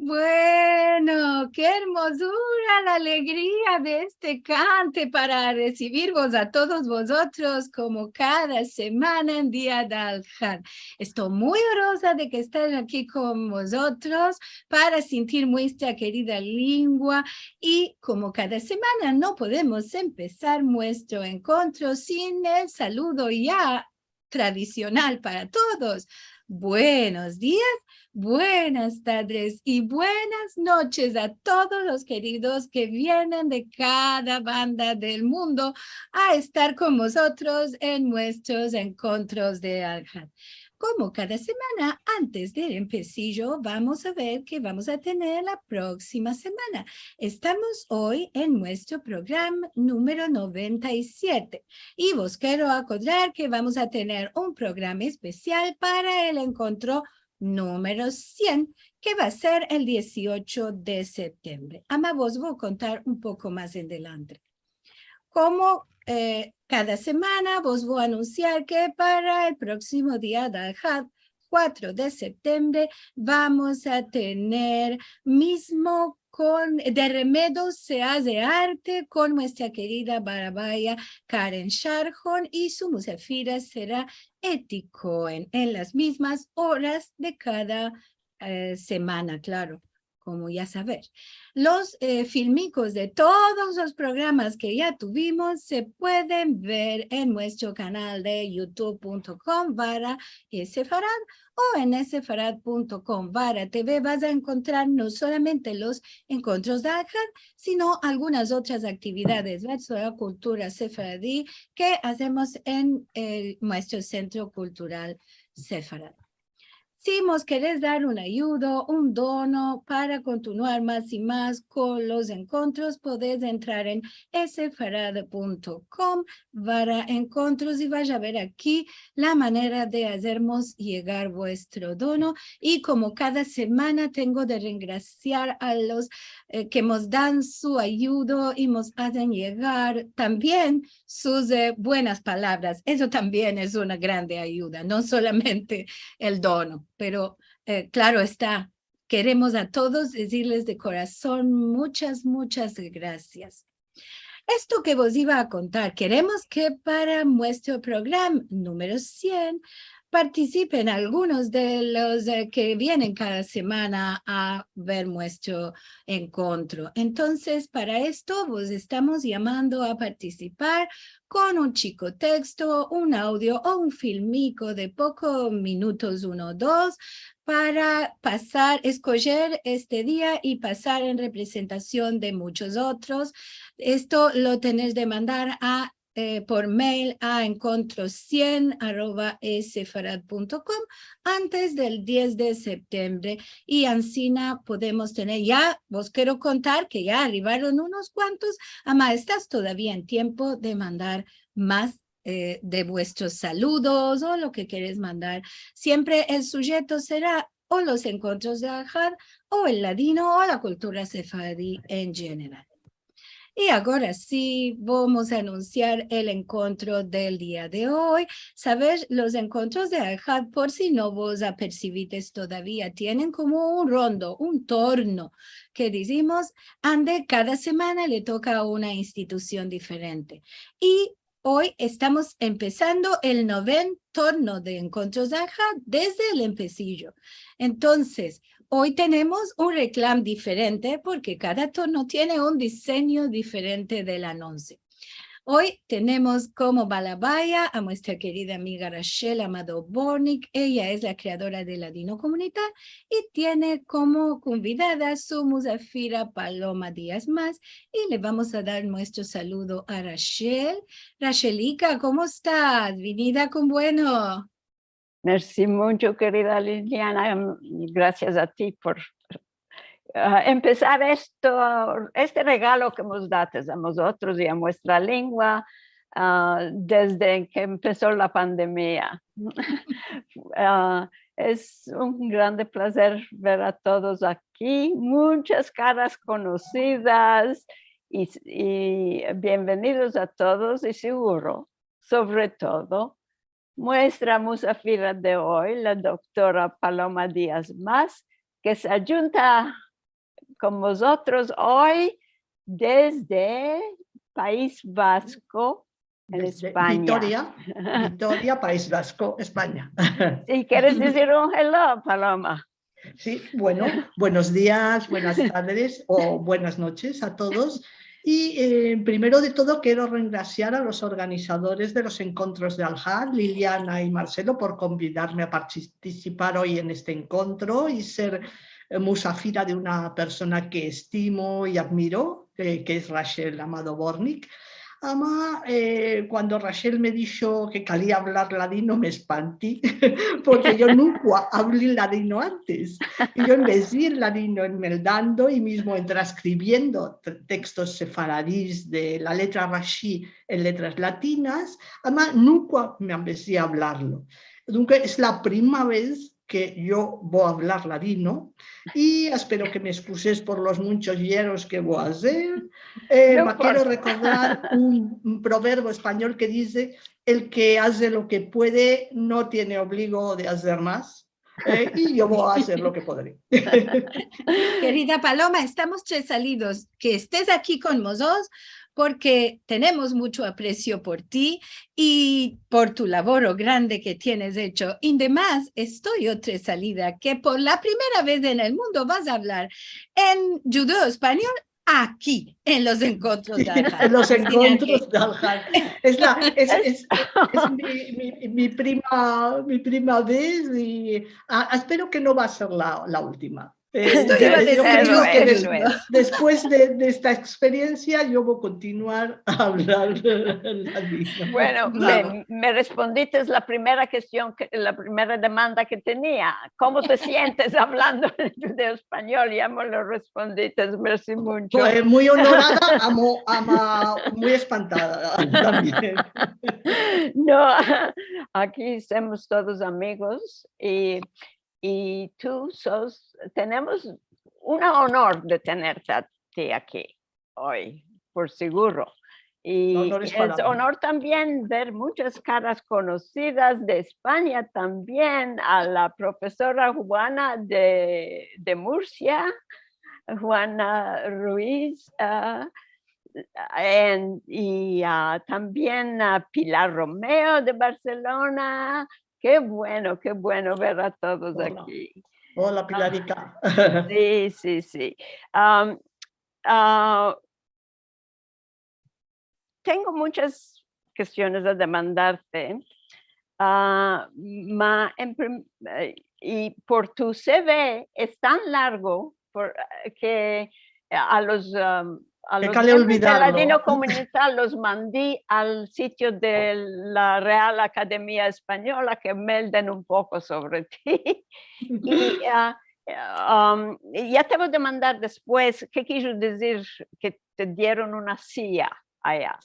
Bueno, qué hermosura la alegría de este cante para recibirvos a todos vosotros como cada semana en Día de Al-Had. Estoy muy honrosa de que estén aquí con vosotros para sentir nuestra querida lengua y como cada semana no podemos empezar nuestro encuentro sin el saludo ya tradicional para todos. Buenos días. Buenas tardes y buenas noches a todos los queridos que vienen de cada banda del mundo a estar con nosotros en nuestros encuentros de Al-Had. Como cada semana, antes del empecillo, vamos a ver qué vamos a tener la próxima semana. Estamos hoy en nuestro programa número 97 y vos quiero acordar que vamos a tener un programa especial para el encuentro número 100, que va a ser el 18 de septiembre. Ama, vos voy a contar un poco más en adelante. Como cada semana, vos voy a anunciar que para el próximo día de Al-Had, 4 de septiembre, vamos a tener mismo de Remedos se hace arte con nuestra querida barabaya Karen Sharjon y su musafira será Eti Cohen en las mismas horas de cada semana, claro, como ya saber. Los filmicos de todos los programas que ya tuvimos se pueden ver en nuestro canal de youtube.com/Sefarad o en sefarad.com/TV. Vas a encontrar no solamente los encuentros de Al-Had, sino algunas otras actividades de la cultura sefaradí que hacemos en nuestro Centro Cultural Sefarad. Si nos querés dar una ayuda, un dono para continuar más y más con los encuentros, podés entrar en sefarad.com/encuentros y vaya a ver aquí la manera de hacernos llegar vuestro dono. Y como cada semana tengo de regraciar a los que nos dan su ayuda y nos hacen llegar también sus buenas palabras. Eso también es una grande ayuda, no solamente el dono, pero claro está, queremos a todos decirles de corazón muchas gracias. Esto que vos iba a contar, queremos que para nuestro programa número 100 participen algunos de los que vienen cada semana a ver nuestro encuentro. Entonces, para esto, vos estamos llamando a participar con un chico texto, un audio o un filmico de pocos minutos, 1 o 2, para pasar, escoger este día y pasar en representación de muchos otros. Esto lo tenés de mandar por mail a encontro100@sefarad.com antes del 10 de septiembre y ansina podemos tener ya, vos quiero contar que ya arribaron unos cuantos, ama, estás todavía en tiempo de mandar más de vuestros saludos o lo que quieres mandar. Siempre el sujeto será o los encuentros de Al-Had o el ladino o la cultura sefardí en general. Y ahora sí, vamos a anunciar el encuentro del día de hoy. Sabes, los encuentros de Al-Had, por si no vos apercibites todavía, tienen como un rondo, un torno, que decimos, ande cada semana le toca a una institución diferente. Y hoy estamos empezando el 9º torno de encuentros de Al-Had desde el empecillo. Entonces, hoy tenemos un reclamo diferente porque cada torno tiene un diseño diferente del anuncio. Hoy tenemos como balabaya a nuestra querida amiga Rachel Amado Bornik. Ella es la creadora de Ladino Comunidad y tiene como convidada su musafira Paloma Díaz Más. Y le vamos a dar nuestro saludo a Rachel. Rachelica, ¿cómo estás? Venida con bueno. Merci mucho, querida Liliana. Gracias a ti por empezar este regalo que nos das a nosotros y a nuestra lengua desde que empezó la pandemia. Es un grande placer ver a todos aquí, muchas caras conocidas y bienvenidos a todos y seguro, sobre todo, nuestra musafira de hoy, la doctora Paloma Díaz Más, que se ayunta con vosotros hoy desde País Vasco, en Desde España. Vitoria, País Vasco, España. ¿Y quieres decir un hello, Paloma? Sí, bueno, buenos días, buenas tardes o buenas noches a todos. Y primero de todo quiero regraciar a los organizadores de los encuentros de Aljar, Liliana y Marcelo, por convidarme a participar hoy en este encuentro y ser musafira de una persona que estimo y admiro, que es Rachel Amado Bornik. Ama, cuando Rachel me dijo que quería hablar ladino, me espanté, porque yo nunca hablé ladino antes. Y yo empecé el ladino en Meldando y mismo en transcribiendo textos sefaradíes de la letra rashi en letras latinas, ama, nunca me empecé a hablarlo. Entonces, es la primera vez que yo voy a hablar ladino y espero que me excuses por los muchos hieros que voy a hacer. No Quiero recordar un proverbio español que dice: el que hace lo que puede no tiene obligo de hacer más. Y yo voy a hacer lo que podré. Querida Paloma, estamos tres salidos. Que estés aquí con nosotros porque tenemos mucho aprecio por ti y por tu labor grande que tienes hecho. Y además, estoy otra salida que por la primera vez en el mundo vas a hablar en judeo español aquí, en los encuentros de Aljar. En los encuentros de Aljar. Es mi prima vez y espero que no va a ser la última. Esto iba a Yo decir creo que eso es. después de esta experiencia yo voy a continuar a hablar ladino. Bueno, Vamos. me respondiste la primera cuestión, la primera demanda que tenía. ¿Cómo te sientes hablando en judeo español? Ya me lo respondiste, merci mucho. Pues muy honorada, muy espantada también. No, aquí somos todos amigos y tú tenemos un honor de tenerte a ti aquí hoy, por seguro. Y Honor es para mí. honor también ver muchas caras conocidas de España también, a la profesora Juana de Murcia, Juana Ruiz, y también a Pilar Romeo de Barcelona. Qué bueno ver a todos aquí. Hola, Pilarica. Sí. Tengo muchas cuestiones a demandarte, y por tu CV es tan largo que a los miembros de Ladino Comunidad los mandé al sitio de la Real Academia Española que melden un poco sobre ti. Y ya te voy a demandar después qué quiso decir que te dieron una silla allá.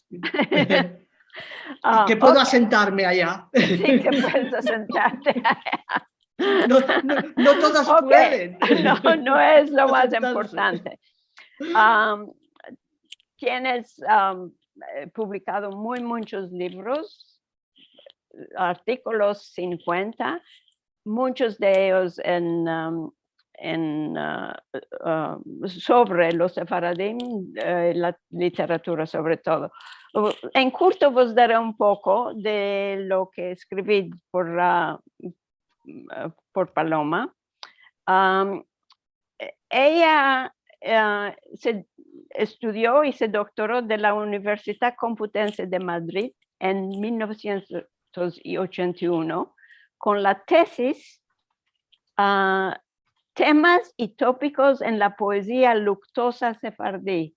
Que puedo asentarme allá. Sí, que puedes asentarte allá. No todas pueden. No es lo más importante. Tienes publicado muchos libros, artículos 50, muchos de ellos sobre los sefaradim, la literatura sobre todo. En corto vos daré un poco de lo que escribí por Paloma. Ella se estudió y se doctoró de la Universidad Complutense de Madrid en 1981 con la tesis Temas y tópicos en la poesía luctuosa sefardí.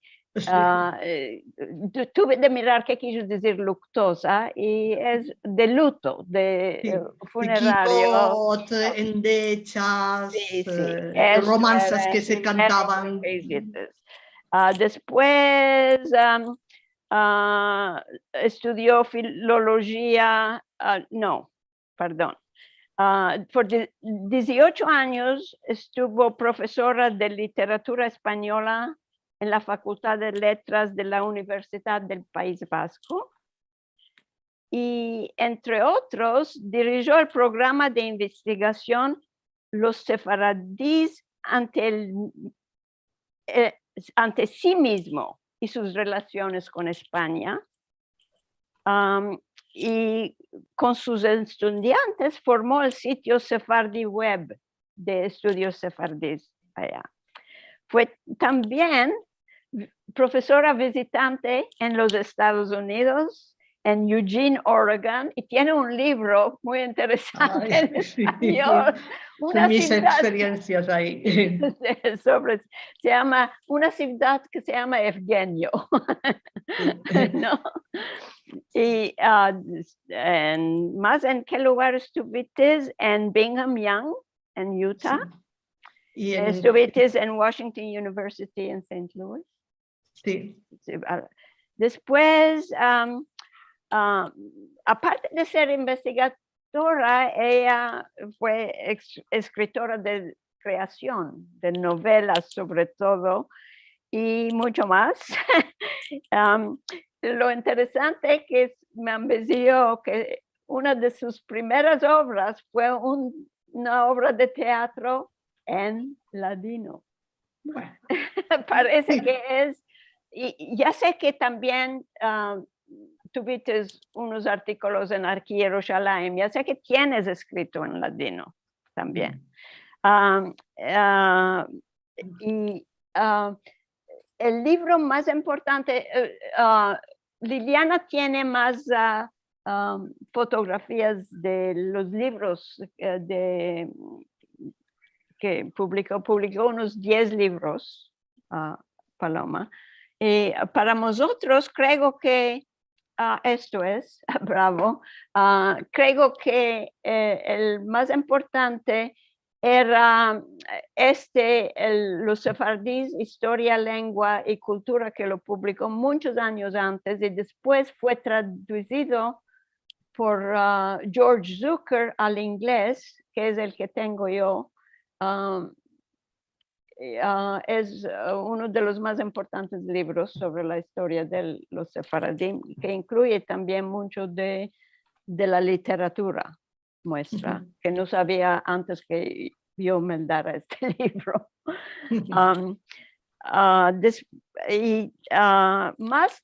Tuve de mirar qué quiso decir luctuosa y es de luto, de funerario. Endechas, Sí, romanzas que se cantaban. Después estudió filología, por 18 años estuvo profesora de literatura española en la Facultad de Letras de la Universidad del País Vasco. Y entre otros, dirigió el programa de investigación Los sefaradíes ante ante sí mismo y sus relaciones con España. Y con sus estudiantes formó el sitio Sephardi Web de estudios sefardíes allá. Fue también profesora visitante en los Estados Unidos, en Eugene, Oregon, y tiene un libro muy interesante en español. Son mis experiencias ahí. Se llama una ciudad que se llama Evgenio. ¿No? Y más en qué lugar estuviste, en Brigham Young, en Utah. Sí. Y estuviste en Washington University en St. Louis. Sí. Después, aparte de ser investigadora, ella fue escritora de creación, de novelas sobre todo, y mucho más. Lo interesante que me ambeció que una de sus primeras obras fue una obra de teatro en ladino. Bueno. Parece que es, y ya sé que también tuviste unos artículos en Arqui Yerushalayim, ya sé que tienes escrito en ladino también. Y el libro más importante, Liliana tiene más fotografías de los libros que publicó unos 10 libros, Paloma. Y para nosotros creo que esto es, bravo, creo que el más importante era los sefardíes, Historia, Lengua y Cultura, que lo publicó muchos años antes y después fue traducido por George Zucker al inglés, que es el que tengo yo. Es uno de los más importantes libros sobre la historia de los sefaradí, que incluye también mucho de la literatura nuestra, que no sabía antes que yo me dara este libro. Más,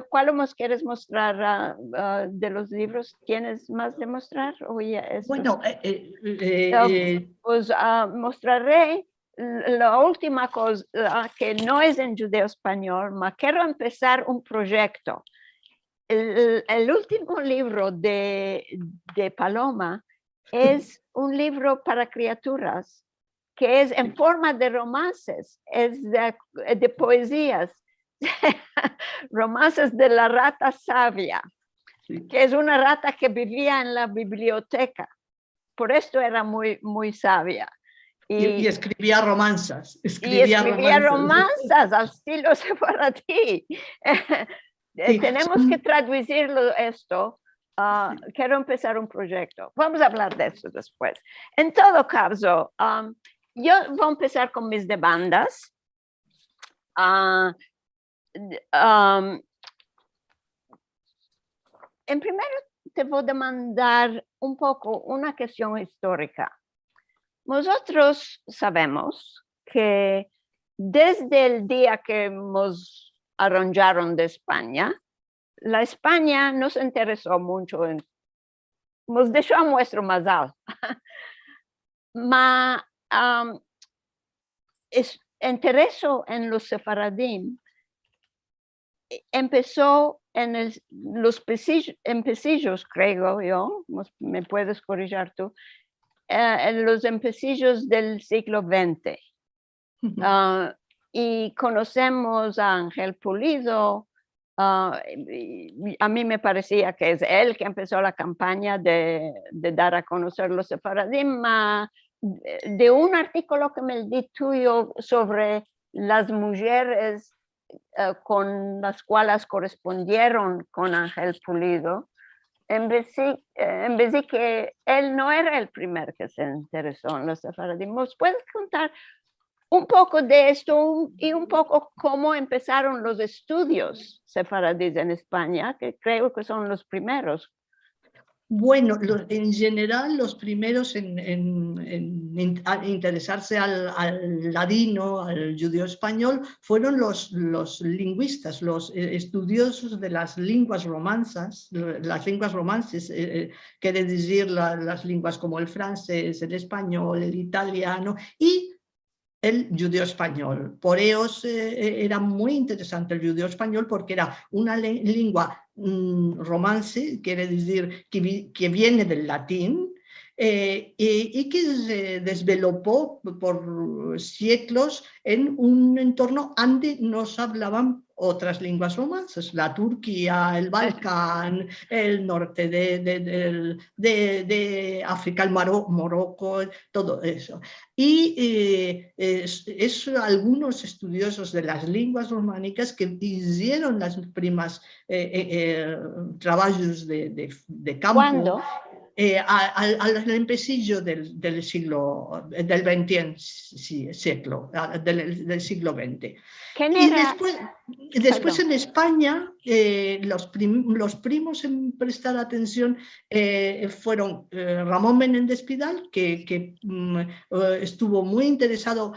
¿cuál más quieres mostrar de los libros? ¿Tienes más de mostrar? Bueno, pues mostraré la última cosa que no es en judeo español, pero quiero empezar un proyecto. El último libro de Paloma es un libro para criaturas que es en forma de romances, es de poesías, romances de la rata sabia, que es una rata que vivía en la biblioteca, por esto era muy, muy sabia. Y escribía romanzas. Escribía romanzas al estilo sefaradí. Sí, tenemos que traducirlo esto. Quiero empezar un proyecto. Vamos a hablar de eso después. En todo caso, yo voy a empezar con mis demandas. En primero, te voy a demandar un poco una cuestión histórica. Nosotros sabemos que desde el día que nos arranjaron de España, la España nos interesó mucho, nos dejó a nuestro mazal. Interesó en los sefaradín empezó en los empecillos, creo yo, me puedes corregir tú, en los empecillos del siglo XX. Y conocemos a Ángel Pulido. A mí me parecía que es él que empezó la campaña de dar a conocer los sefaradín, de un artículo que me di tuyo sobre las mujeres con las cuales correspondieron con Ángel Pulido. En vez de que él no era el primer que se interesó en los sefaradín. ¿Puedes contar un poco de esto y un poco cómo empezaron los estudios sefaradíes en España, que creo que son los primeros? Bueno, en general los primeros a interesarse al ladino, al judío español, fueron los lingüistas, los estudiosos de las lenguas romances, quiere decir las lenguas como el francés, el español, el italiano y el judío español. Por ellos era muy interesante el judío español porque era una lengua romance, quiere decir que viene del latín, y que se desvelopó por siglos en un entorno donde nos hablaban otras lenguas romances, la Turquía, el Balcán, el norte de África, el Morocco, todo eso. Y algunos estudiosos de las lenguas románicas que hicieron las primas trabajos de campo. ¿Cuándo? Al empecillo del siglo del XX, del siglo XX. ¿Quién Y era? después en España, los primos en prestar atención fueron Ramón Menéndez Pidal, que estuvo muy interesado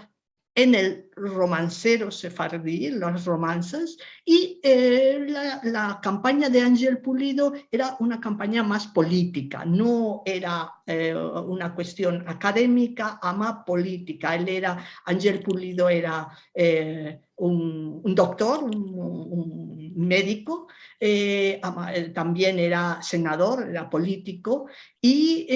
en el romancero sefardí, los romances, y la campaña de Ángel Pulido era una campaña más política, no era una cuestión académica, ama política. Ángel Pulido era un doctor, un médico, también era senador, era político, y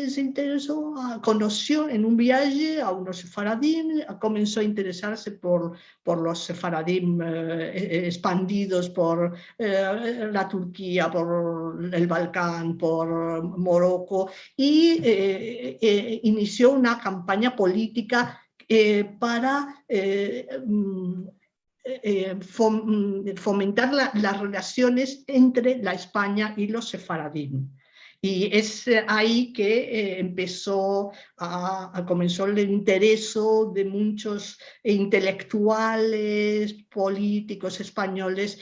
se interesó, conoció en un viaje a unos sefaradín, comenzó a interesarse por los sefaradín expandidos por la Turquía, por el Balcán, por Morocco, y inició una campaña política para fomentar las relaciones entre la España y los sefaradín. Y es ahí que comenzó el interés de muchos intelectuales, políticos españoles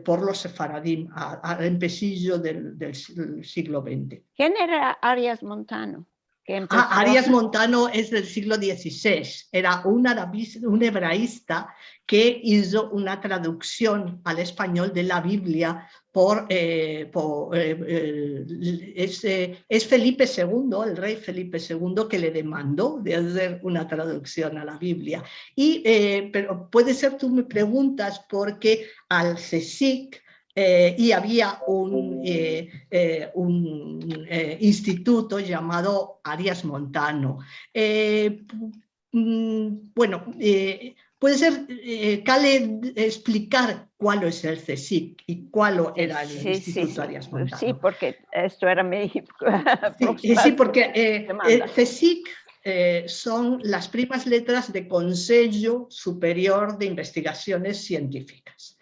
por los sefaradín al empecillo del siglo XX. ¿Quién era Arias Montano? Arias Montano es del siglo XVI, era un hebraísta que hizo una traducción al español de la Biblia es Felipe II, el rey Felipe II, que le demandó de hacer una traducción a la Biblia. Pero puede ser, tú me preguntas, porque al CSIC y había un instituto llamado Arias Montano. Bueno, puede ser, Cale, explicar cuál es el CSIC y cuál era el Instituto Arias Montano. Sí, porque esto era mi sí, porque CSIC son las primas letras de Consejo Superior de Investigaciones Científicas.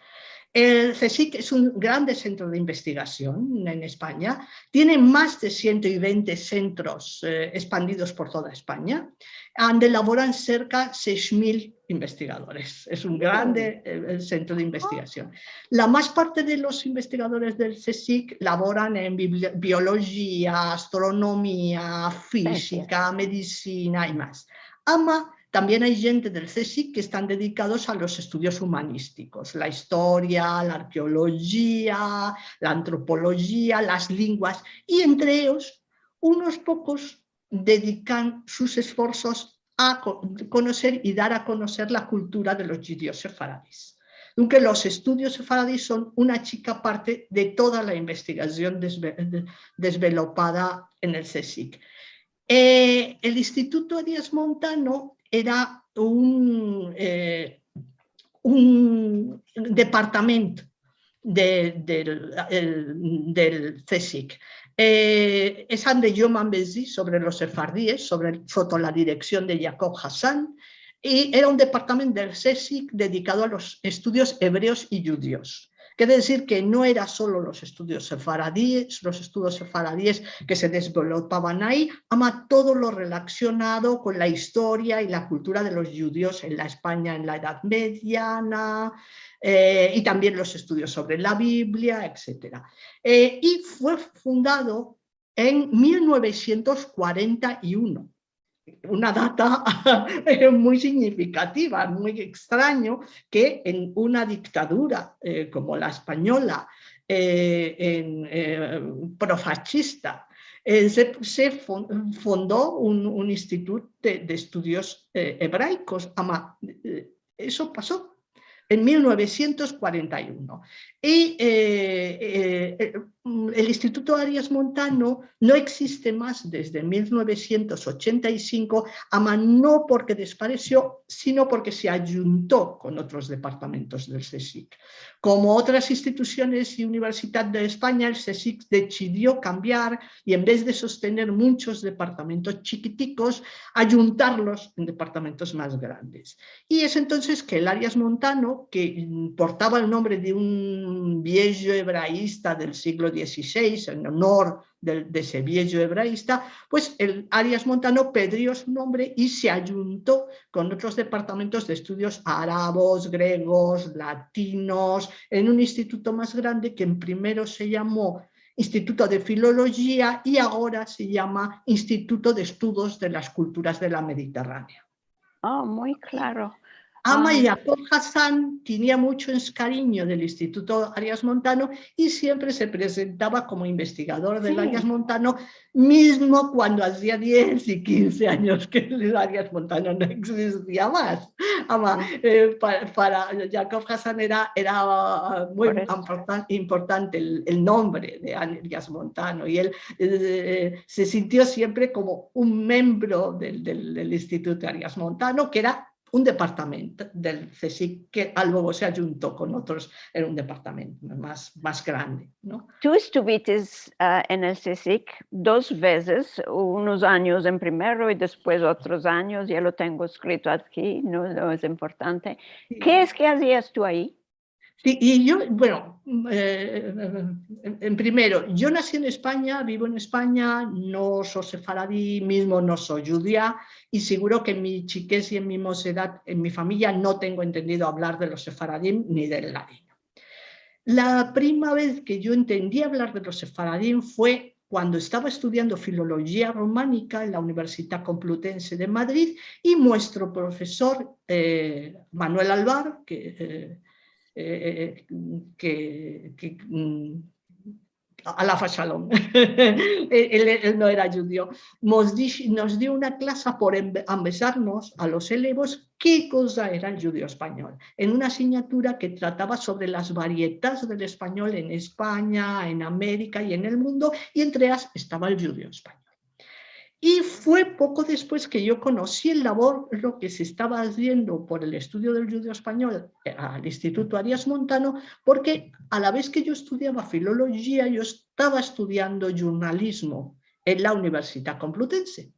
El CSIC es un grande centro de investigación en España, tiene más de 120 centros expandidos por toda España, donde laboran cerca de 6.000 investigadores. Es un grande centro de investigación. La más parte de los investigadores del CSIC laboran en biología, astronomía, física, medicina y más. También hay gente del CSIC que están dedicados a los estudios humanísticos, la historia, la arqueología, la antropología, las lenguas, y entre ellos unos pocos dedican sus esfuerzos a conocer y dar a conocer la cultura de los judíos sefaradíes. Aunque los estudios sefaradíes son una chica parte de toda la investigación desvelopada en el CSIC. El Instituto Arias Montano era un departamento del CSIC. Es donde yo me envesí sobre los sefardíes, sotto la dirección de Jacob Hassan, y era un departamento del CSIC dedicado a los estudios hebreos y judíos. Quiere decir que no era solo los estudios sefaradíes que se desvelopaban ahí, ama todo lo relacionado con la historia y la cultura de los judíos en la España en la Edad Mediana, y también los estudios sobre la Biblia, etc. Y fue fundado en 1941. Una data muy significativa, muy extraño que en una dictadura como la española, profascista, se fundó un instituto de estudios hebraicos. Eso pasó en 1941. Y el Instituto Arias Montano no existe más desde 1985, no porque desapareció, sino porque se ayuntó con otros departamentos del CSIC. Como otras instituciones y universidades de España, el CSIC decidió cambiar y en vez de sostener muchos departamentos chiquiticos, ayuntarlos en departamentos más grandes. Y es entonces que el Arias Montano, que portaba el nombre de un viejo hebraísta del siglo XVI, en honor de ese viejo hebraísta, pues el Arias Montano perdió su nombre y se ayuntó con otros departamentos de estudios árabes, griegos, latinos, en un instituto más grande que en primero se llamó Instituto de Filología y ahora se llama Instituto de Estudios de las Culturas de la Mediterránea. Oh, muy claro. Jacob Hassan tenía mucho cariño del Instituto Arias Montano y siempre se presentaba como investigador del Arias Montano, mismo cuando hacía 10 y 15 años que el Arias Montano no existía más. Para Jacob Hassan era muy importante el nombre de Arias Montano y él se sintió siempre como un miembro del Instituto Arias Montano, que era un departamento del CSIC que luego se ayuntó con otros en un departamento más grande, ¿no? Tú estuviste en el CSIC 2 veces, unos años en primero y después otros años, ya lo tengo escrito aquí, no es importante. Sí. ¿Qué es que hacías tú ahí? Sí, y yo, bueno, en primero, yo nací en España, vivo en España, no soy sefaradí, mismo no soy judía, y seguro que en mi chiquez y en mi mocedad, en mi familia, no tengo entendido hablar de los sefaradín ni del ladino. La primera vez que yo entendí hablar de los sefaradín fue cuando estaba estudiando filología románica en la Universidad Complutense de Madrid y nuestro profesor Manuel Alvar, Alafa Shalom, él no era judío, nos dio una clase por empezarnos a los elevos qué cosa era el judío español, en una asignatura que trataba sobre las variedades del español en España, en América y en el mundo, y entre ellas estaba el judío español. Y fue poco después que yo conocí el labor, lo que se estaba haciendo por el estudio del judío español al Instituto Arias Montano, porque a la vez que yo estudiaba filología, yo estaba estudiando jornalismo en la Universidad Complutense.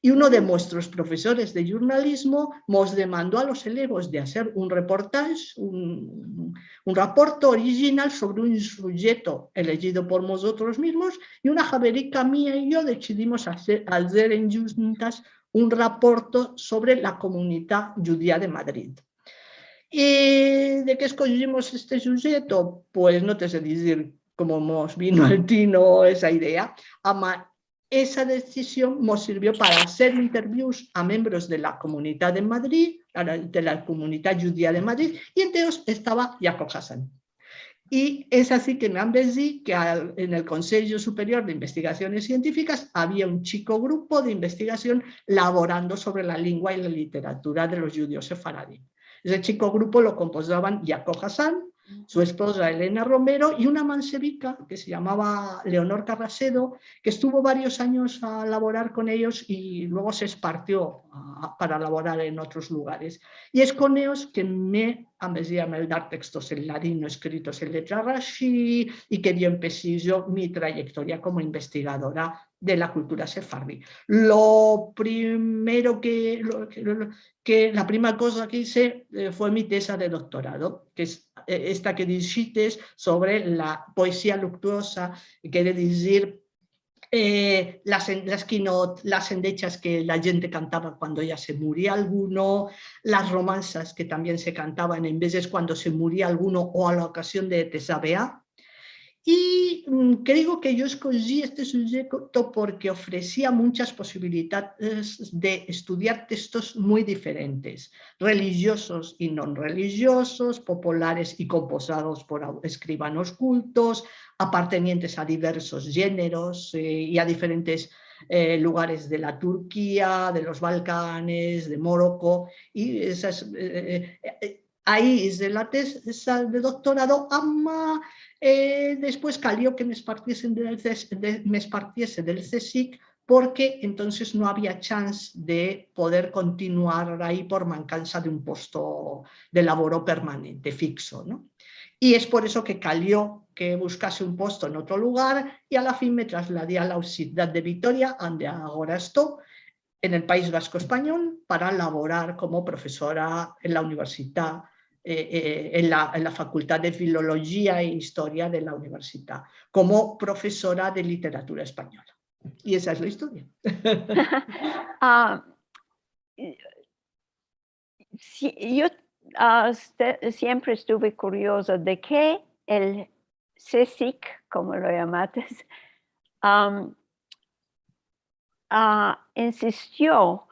Y uno de nuestros profesores de jornalismo nos demandó a los elevos de hacer un reportaje, un reporte original sobre un sujeto elegido por nosotros mismos, y una javerica mía y yo decidimos hacer en juntas un reporte sobre la comunidad judía de Madrid. ¿Y de qué escogimos este sujeto? Pues no te sé decir cómo nos vino al tino esa idea. Esa decisión nos sirvió para hacer interviews a miembros de la comunidad de Madrid, de la comunidad judía de Madrid, y entre ellos estaba Jacob Hassan. Y es así que me han dicho que en el Consejo Superior de Investigaciones Científicas había un chico grupo de investigación laborando sobre la lengua y la literatura de los judíos sefaradí. Ese chico grupo lo composaban Jacob Hassan, su esposa Elena Romero y una mansevica que se llamaba Leonor Carracedo, que estuvo varios años a laborar con ellos y luego se esparció para laborar en otros lugares. Y es con ellos que me empecé a dar textos en ladino escritos en letra rashi y que yo empecé mi trayectoria como investigadora de la cultura sefardí. Lo primero la primera cosa que hice fue mi tesis de doctorado, que es esta que dijiste sobre la poesía luctuosa, quiere decir las endechas que la gente cantaba cuando ya se moría alguno, las romanzas que también se cantaban en veces cuando se moría alguno o a la ocasión de Tesabea. Y creo que yo escogí este sujeto porque ofrecía muchas posibilidades de estudiar textos muy diferentes, religiosos y no religiosos, populares y composados por escribanos cultos, apartenientes a diversos géneros y a diferentes lugares de la Turquía, de los Balcanes, de Morocco, y ahí hice la tesis de doctorado, después calió que me partiese del CSIC, porque entonces no había chance de poder continuar ahí por mancanza de un puesto de laboro permanente, fixo, ¿no? Y es por eso que calió que buscase un puesto en otro lugar y a la fin me trasladé a la Universidad de Vitoria, donde ahora estoy, en el País Vasco Español, para laborar como profesora en la universidad, en la Facultad de Filología e Historia de la universidad, como profesora de literatura española. Y esa es la historia. Yo siempre estuve curiosa de qué el CSIC, como lo llamaste, insistió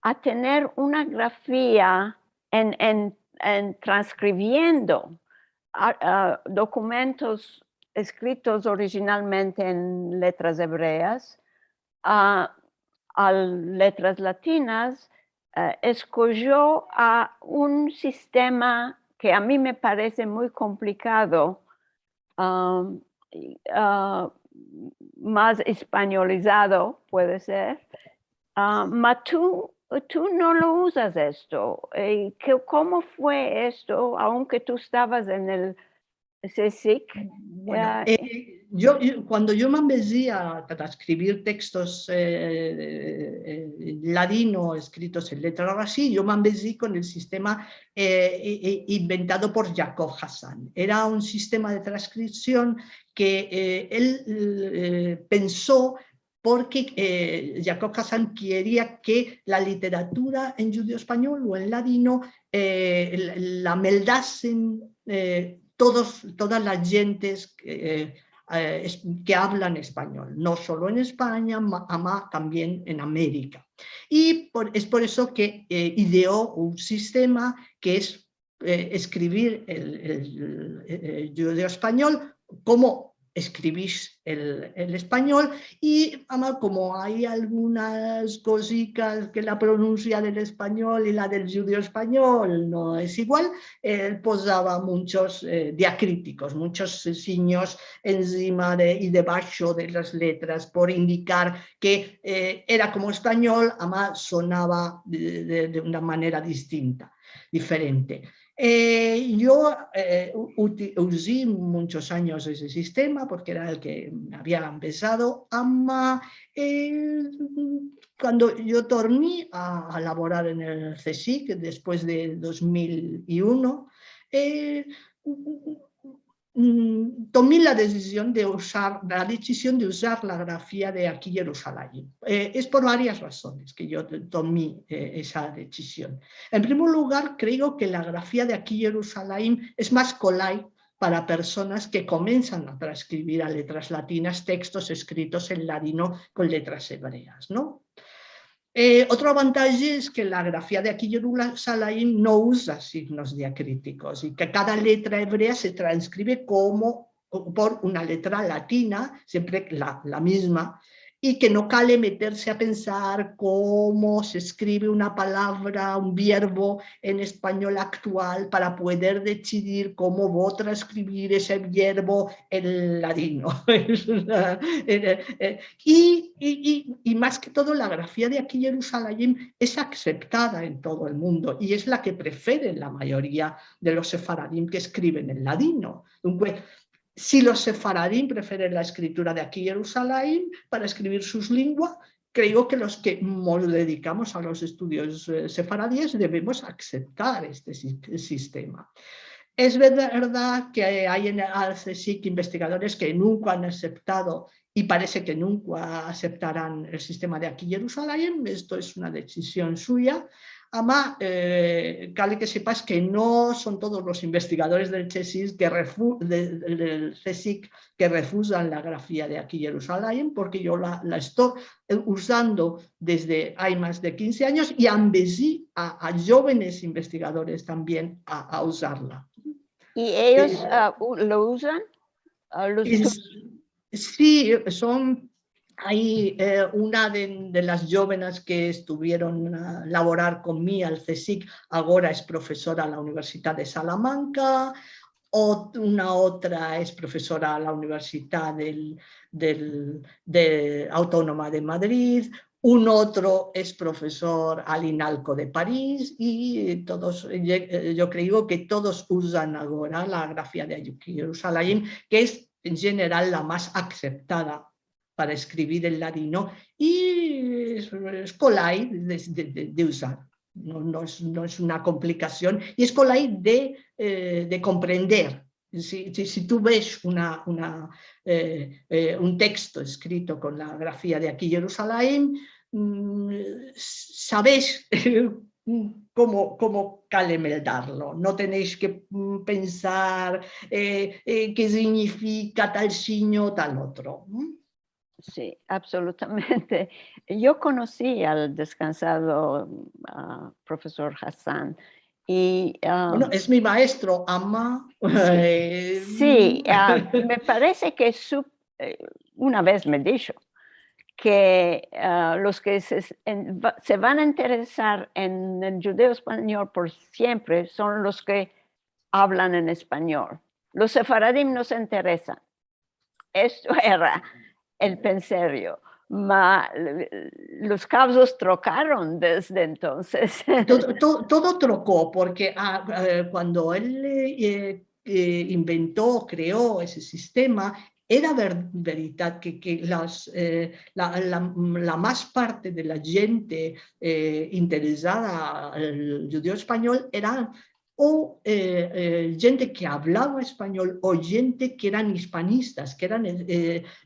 a tener una grafía en transcribiendo documentos escritos originalmente en letras hebreas a letras latinas. Escogió a un sistema que a mí me parece muy complicado, más españolizado puede ser, tú no lo usas esto. ¿Cómo fue esto, aunque tú estabas en el CSIC? Bueno, cuando yo me empecé a transcribir textos ladino escritos en letra rashi, yo me empecé con el sistema inventado por Jacob Hassan. Era un sistema de transcripción que él pensó porque Jacob Hassan quería que la literatura en judío español o en ladino la meldasen todas las gentes que hablan español, no solo en España, también en América. Y es por eso que ideó un sistema que es escribir el judeo español como escribís el español, y además como hay algunas cositas que la pronuncia del español y la del judío español no es igual, posaba muchos diacríticos, muchos signos encima y debajo de las letras por indicar que era como español, además sonaba de una manera distinta, diferente. Yo usé muchos años ese sistema porque era el que había empezado. Cuando yo torné a laborar en el CSIC después de 2001, tomé la decisión de usar la grafía de Aquí Jerusalén. Es por varias razones que yo tomé esa decisión. En primer lugar, creo que la grafía de Aquí Jerusalén es más colai para personas que comienzan a transcribir a letras latinas textos escritos en ladino con letras hebreas, ¿no? Otro avantaje es que la grafía de Aquí Jerusalén no usa signos diacríticos y que cada letra hebrea se transcribe por una letra latina, siempre la misma, y que no cale meterse a pensar cómo se escribe una palabra, un verbo en español actual para poder decidir cómo voy a transcribir ese verbo en ladino. Y más que todo, la grafía de Aquí Jerusalén es aceptada en todo el mundo y es la que prefieren la mayoría de los sefaradín que escriben en ladino. Si los sefaradín prefieren la escritura de Aquí Jerusalén para escribir sus lenguas, creo que los que nos dedicamos a los estudios sefaradíes debemos aceptar este sistema. Es verdad que hay en el CSIC investigadores que nunca han aceptado y parece que nunca aceptarán el sistema de Aquí Jerusalén. Esto es una decisión suya. Además, cal que sepas que no son todos los investigadores del CSIC que refusan la grafía de aquí Jerusalén, porque yo la estoy usando desde hay más de 15 años y ambesí a jóvenes investigadores también a usarla. ¿Y ellos lo usan? Sí, son... Hay una de las jóvenes que estuvieron a laborar conmigo al CSIC, ahora es profesora a la Universidad de Salamanca, una otra es profesora a la Universidad Autónoma de Madrid, un otro es profesor al INALCO de París y todos, yo creo que todos usan ahora la grafía de Jerusalén, que es en general la más aceptada para escribir en ladino y es colay de usar. No es una complicación y es colay de comprender. Si tú ves un texto escrito con la grafía de aquí Jerusalén, sabéis cómo calemeldarlo. No tenéis que pensar qué significa tal signo, tal otro. Sí, absolutamente. Yo conocí al descansado profesor Hassan y... bueno, es mi maestro, Ama. Sí, me parece que una vez me dijo que los que se van a interesar en el judeo español por siempre son los que hablan en español. Los sefaradim no se interesan. Esto era el pensario. Los casos trocaron desde entonces. Todo trocó, porque cuando él inventó, creó ese sistema, era verdad que la más parte de la gente interesada al judío español eran o gente que hablaba español o gente que eran hispanistas, que eran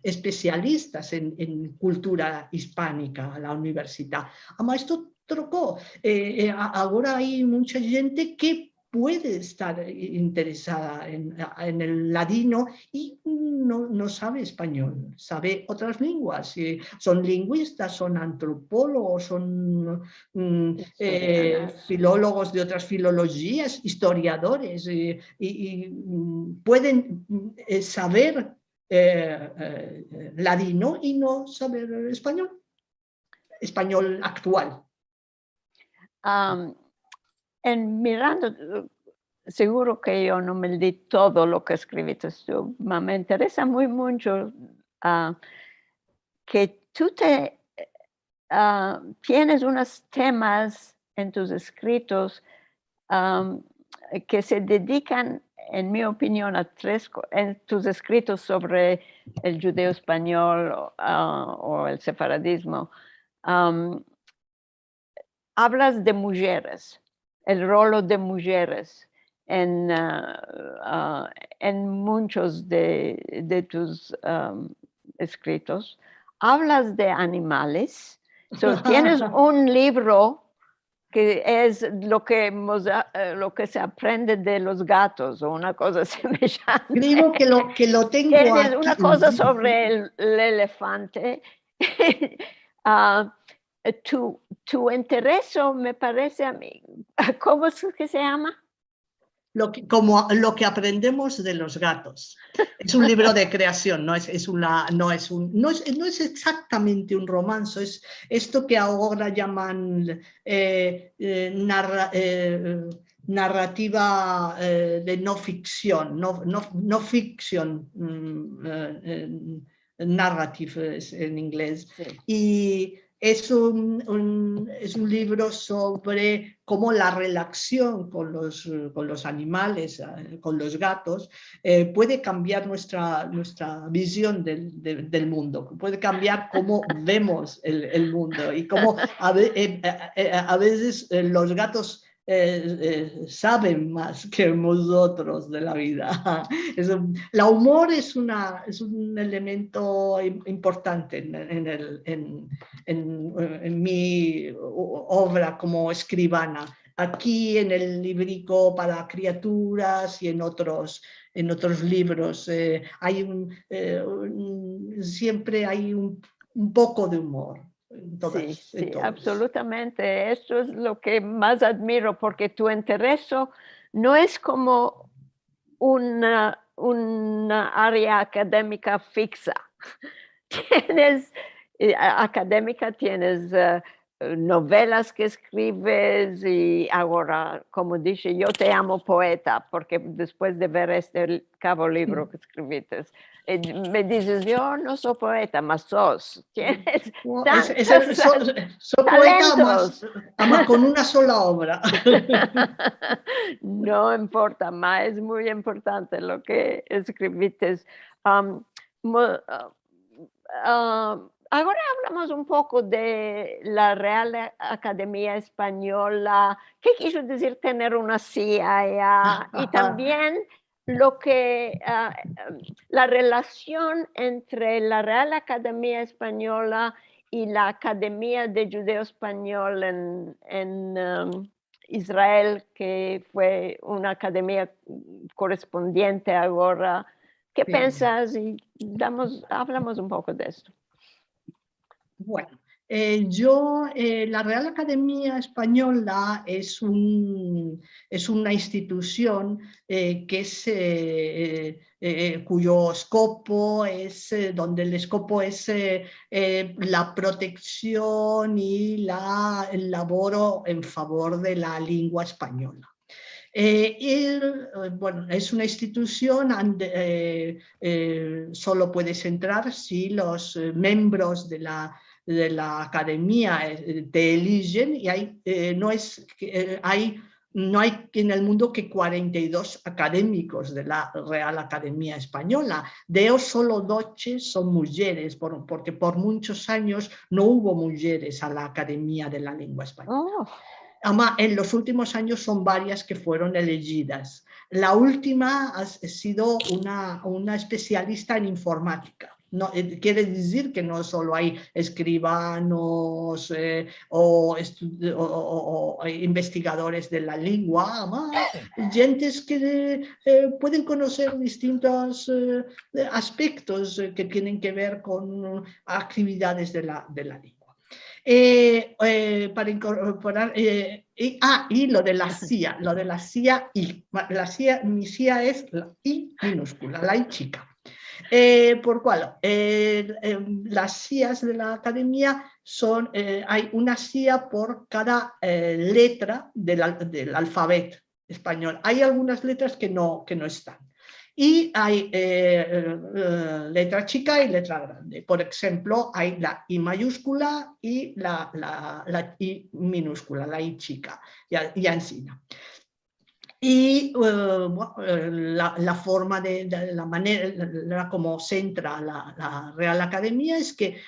especialistas en cultura hispánica a la universidad. Además, esto trocó. Ahora hay mucha gente que puede estar interesada en el ladino y no sabe español, sabe otras lenguas. Son lingüistas, son antropólogos, son filólogos de otras filologías, historiadores, y pueden saber ladino y no saber español actual. Mirando, seguro que yo no me di todo lo que escribiste tú, me interesa mucho que tú tienes unos temas en tus escritos que se dedican, en mi opinión, en tus escritos sobre el judeo español o el sefaradismo. Hablas de mujeres, el rol de mujeres en muchos de tus escritos. Hablas de animales. Tienes un libro que es lo que se aprende de los gatos o una cosa semejante. Creo que lo tengo Tienes aquí. una cosa sobre el elefante. Tu interés, me parece a mí, ¿cómo es que se llama? Lo que aprendemos de los gatos. Es un libro de creación, no es exactamente un romance, es esto que ahora llaman narrativa de no ficción, no fiction narrative en inglés. Sí. Y es un libro sobre cómo la relación con los animales, con los gatos, puede cambiar nuestra visión del mundo, puede cambiar cómo vemos el mundo y cómo a veces los gatos saben más que nosotros de la vida. La humor es un elemento importante en mi obra como escribana. Aquí en el librico para criaturas y en otros libros siempre hay un poco de humor. Sí, sí, absolutamente. Eso es lo que más admiro, porque tu interés no es como una área académica fixa. Tienes académica, tienes novelas que escribes y ahora, como dije, yo te amo poeta, porque después de ver este cabo libro que escribiste, me dices, yo no soy poeta, mas sos. Tienes soy poeta más con una sola obra. No importa, más es muy importante lo que escribiste. Ahora hablamos un poco de la Real Academia Española. ¿Qué quiso decir tener una CIA? Y también lo que la relación entre la Real Academia Española y la Academia de Judeo Español en Israel, que fue una academia correspondiente ahora. ¿Qué piensas? Y hablamos un poco de esto. Bueno, la Real Academia Española es una institución cuyo escopo es, donde el escopo es la protección y el laboro en favor de la lengua española. Bueno, es una institución donde solo puedes entrar si los miembros de la academia te eligen, y no hay en el mundo que 42 académicos de la Real Academia Española. De ellos solo 12 son mujeres, porque por muchos años no hubo mujeres a la Academia de la Lengua Española. Oh. En los últimos años son varias que fueron elegidas. La última ha sido una especialista en informática. No, quiere decir que no solo hay escribanos o investigadores de la lengua, gentes que pueden conocer distintos aspectos que tienen que ver con actividades de la lengua. Para incorporar y lo de la CIA, mi CIA es la I minúscula, la I chica. Por cual las CIAs de la academia hay una CIA por cada letra del alfabeto español. Hay algunas letras que no están. Y hay letra chica y letra grande. Por ejemplo, hay la I mayúscula y la I minúscula, la I chica, y encima. Y la forma la manera como se entra la Real Academia es que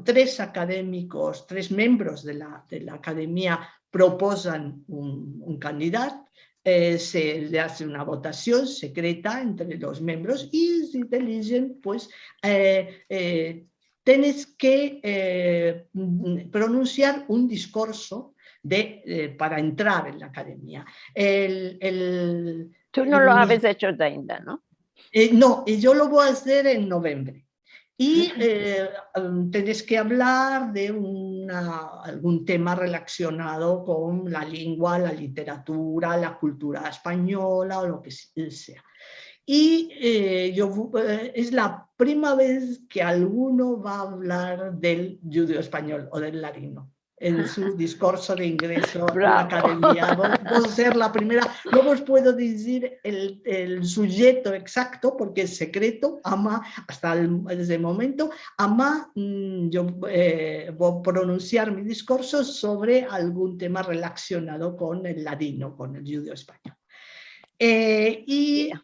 tres académicos, tres miembros de la academia proposan un candidato. Se le hace una votación secreta entre los miembros y si te eligen, pues tienes que pronunciar un discurso para entrar en la academia. Tú no lo habéis hecho ainda, ¿no? No, yo lo voy a hacer en noviembre. Y tenés que hablar de algún tema relacionado con la lengua, la literatura, la cultura española o lo que sea. Y es la primera vez que alguno va a hablar del judeo español o del ladino en su discurso de ingreso a la academia. Vos ser la primera. No os puedo decir el sujeto exacto porque es secreto, desde el momento, yo voy a pronunciar mi discurso sobre algún tema relacionado con el ladino, con el judeo español. En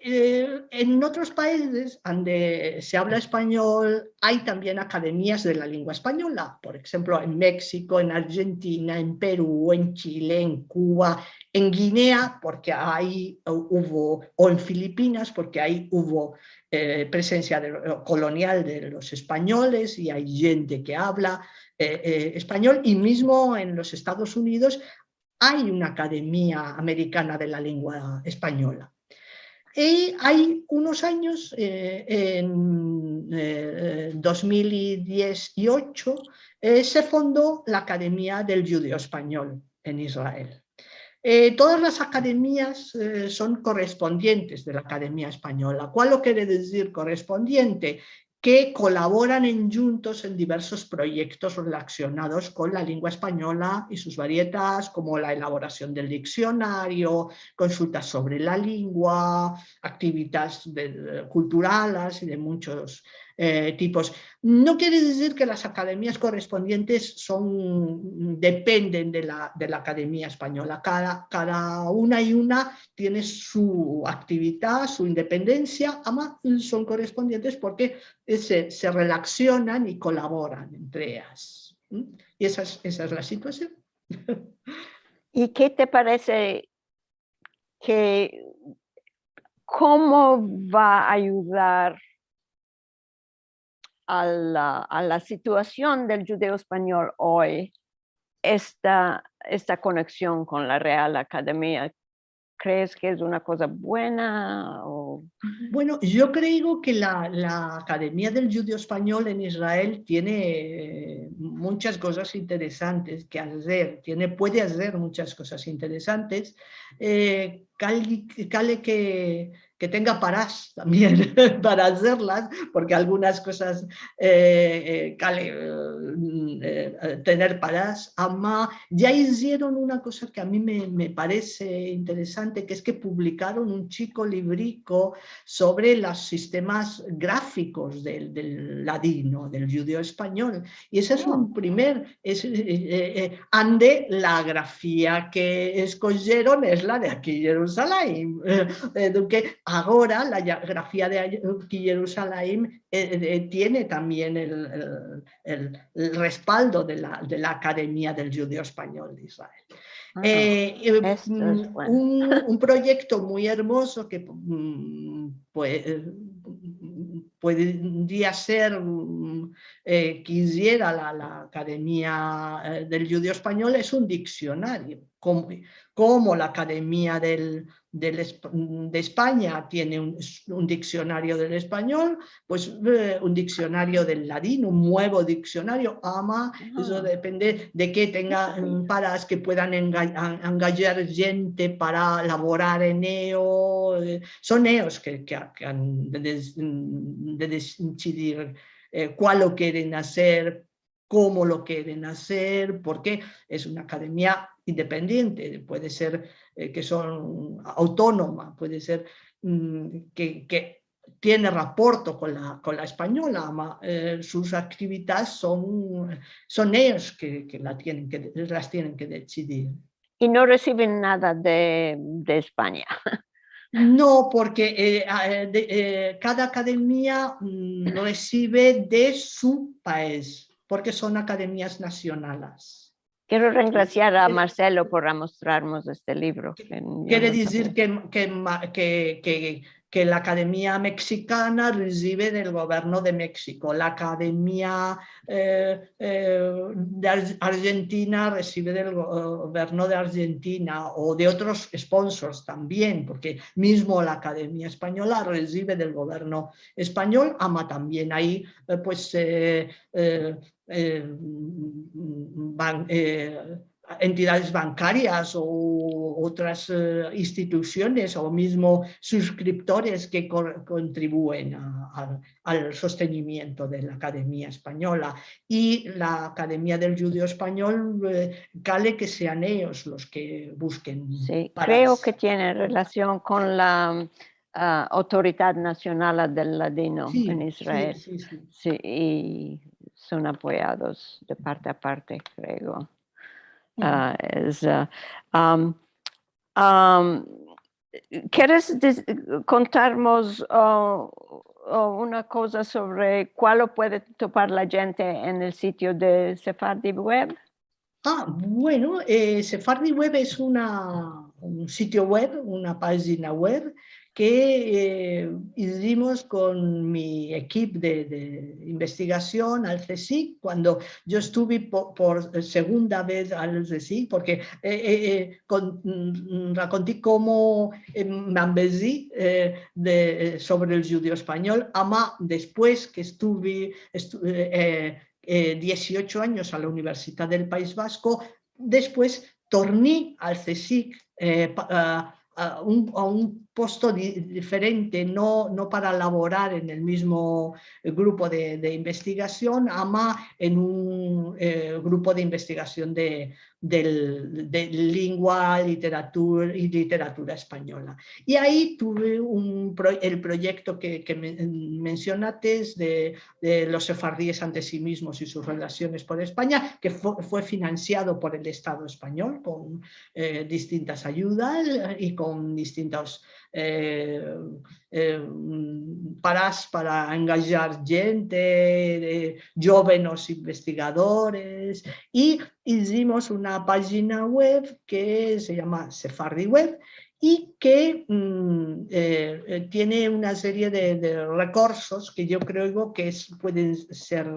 otros países donde se habla español hay también academias de la lengua española, por ejemplo en México, en Argentina, en Perú, en Chile, en Cuba, en Guinea, porque ahí hubo, o en Filipinas, porque ahí hubo presencia colonial de los españoles y hay gente que habla español, y mismo en los Estados Unidos hay una academia americana de la lengua española. Y hay unos años, en 2018, se fundó la Academia del Judeo Español en Israel. Todas las academias son correspondientes de la Academia Española. ¿Cuál lo quiere decir correspondiente? Que colaboran juntos en diversos proyectos relacionados con la lengua española y sus varietas, como la elaboración del diccionario, consultas sobre la lengua, actividades culturales y de muchos tipos. No quiere decir que las academias correspondientes dependen de la Academia Española. Cada una tiene su actividad, su independencia, además son correspondientes porque se relacionan y colaboran entre ellas. Y esa es la situación. ¿Y qué te parece cómo va a ayudar a la situación del judeo español hoy esta conexión con la Real Academia? ¿Crees que es una cosa buena? Bueno, yo creo que la Academia del Judeo Español en Israel tiene muchas cosas interesantes que hacer, puede hacer muchas cosas interesantes. Cale que tenga paras también para hacerlas, porque algunas cosas cale tener paras. Ya hicieron una cosa que a mí me parece interesante, que es que publicaron un chico librico sobre los sistemas gráficos del ladino, del judeo español. Y ese es un primer, ande la grafía que escogieron es la de aquí Jerusalén, que ahora la grafía de aquí Jerusalén tiene también el respaldo de la Academia del Judeo Español de Israel. Esto es bueno. Un proyecto muy hermoso que podría ser, quisiera la Academia del Judeo Español, es un diccionario, como la Academia de España tiene un diccionario del español, pues un diccionario del ladino, un nuevo diccionario. Eso depende de que tenga paras que puedan engañar gente para elaborar en ello. Son ellos que han de decidir cuál lo quieren hacer, cómo lo quieren hacer, porque es una academia independiente, puede ser que son autónoma, puede ser que tiene rapport con la española, sus actividades son ellos que las tienen que decidir. Y no reciben nada de España. No, porque cada academia recibe de su país, porque son academias nacionales. Quiero regraciar a Marcelo por mostrarnos este libro. Quiere decir que la Academia Mexicana recibe del gobierno de México, la Academia de Argentina recibe del gobierno de Argentina, o de otros sponsors también, porque mismo la Academia Española recibe del gobierno español, también ahí pues entidades bancarias o otras instituciones o mismo suscriptores que contribuyen al sostenimiento de la Academia Española. Y la Academia del Judeo Español cale que sean ellos los que busquen. Sí, creo que tiene relación con la Autoridad Nacional del Ladino en Israel. Sí, y son apoyados de parte a parte, creo. ¿Quieres contarnos una cosa sobre cuál lo puede topar la gente en el sitio de Sephardi Web? Bueno, Sephardi Web es un sitio web, una página web que hicimos con mi equipo de investigación al CSIC cuando yo estuve por segunda vez al CSIC, porque raconté cómo me envesí sobre el judío español, ama después que estuve 18 años a la Universidad del País Vasco, después torné al CSIC a un puesto diferente, no para laborar en el mismo grupo de investigación, ama en un grupo de investigación de lengua, literatura y literatura española. Y ahí tuve el proyecto que mencionaste de los sefardíes ante sí mismos y sus relaciones por España, que fue financiado por el Estado español con distintas ayudas y con distintos para engajar gente, jóvenes investigadores, y hicimos una página web que se llama Sephardi Web y que tiene una serie de recursos que yo creo que pueden ser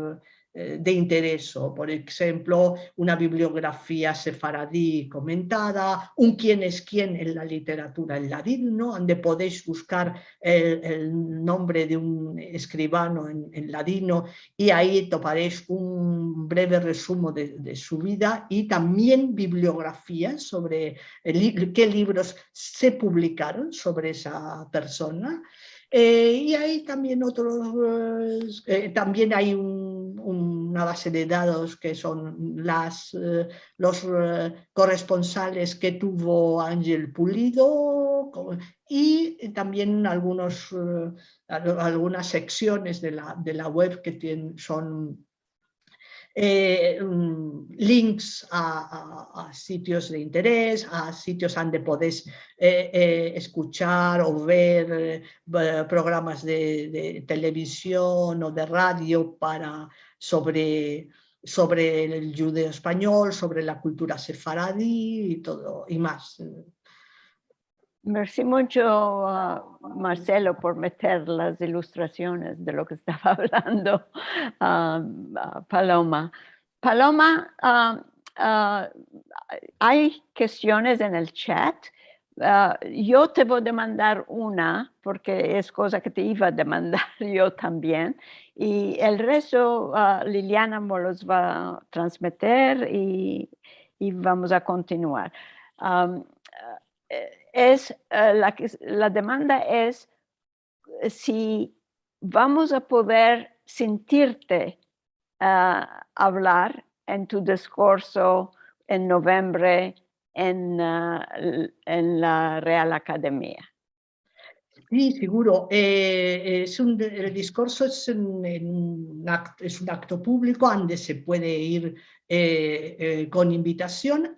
de interés. Por ejemplo, una bibliografía sefaradí comentada, un quién es quién en la literatura en ladino, donde podéis buscar el nombre de un escribano en ladino y ahí toparéis un breve resumen de su vida y también bibliografías sobre qué libros se publicaron sobre esa persona. Y hay también también hay una base de datos que son los corresponsales que tuvo Ángel Pulido y también algunas secciones de la web que son links a sitios de interés, a sitios donde podéis escuchar o ver programas de televisión o de radio sobre el judeo español, sobre la cultura sefaradí y todo y más. Merci mucho, Marcelo, por meter las ilustraciones de lo que estaba hablando Paloma. Paloma, hay cuestiones en el chat. Yo te voy a demandar una, porque es cosa que te iba a demandar yo también. Y el resto, Liliana me los va a transmitir y vamos a continuar. La demanda es si vamos a poder sentirte hablar en tu discurso en noviembre en la Real Academia. Sí, seguro. El discurso es un acto público donde se puede ir con invitación,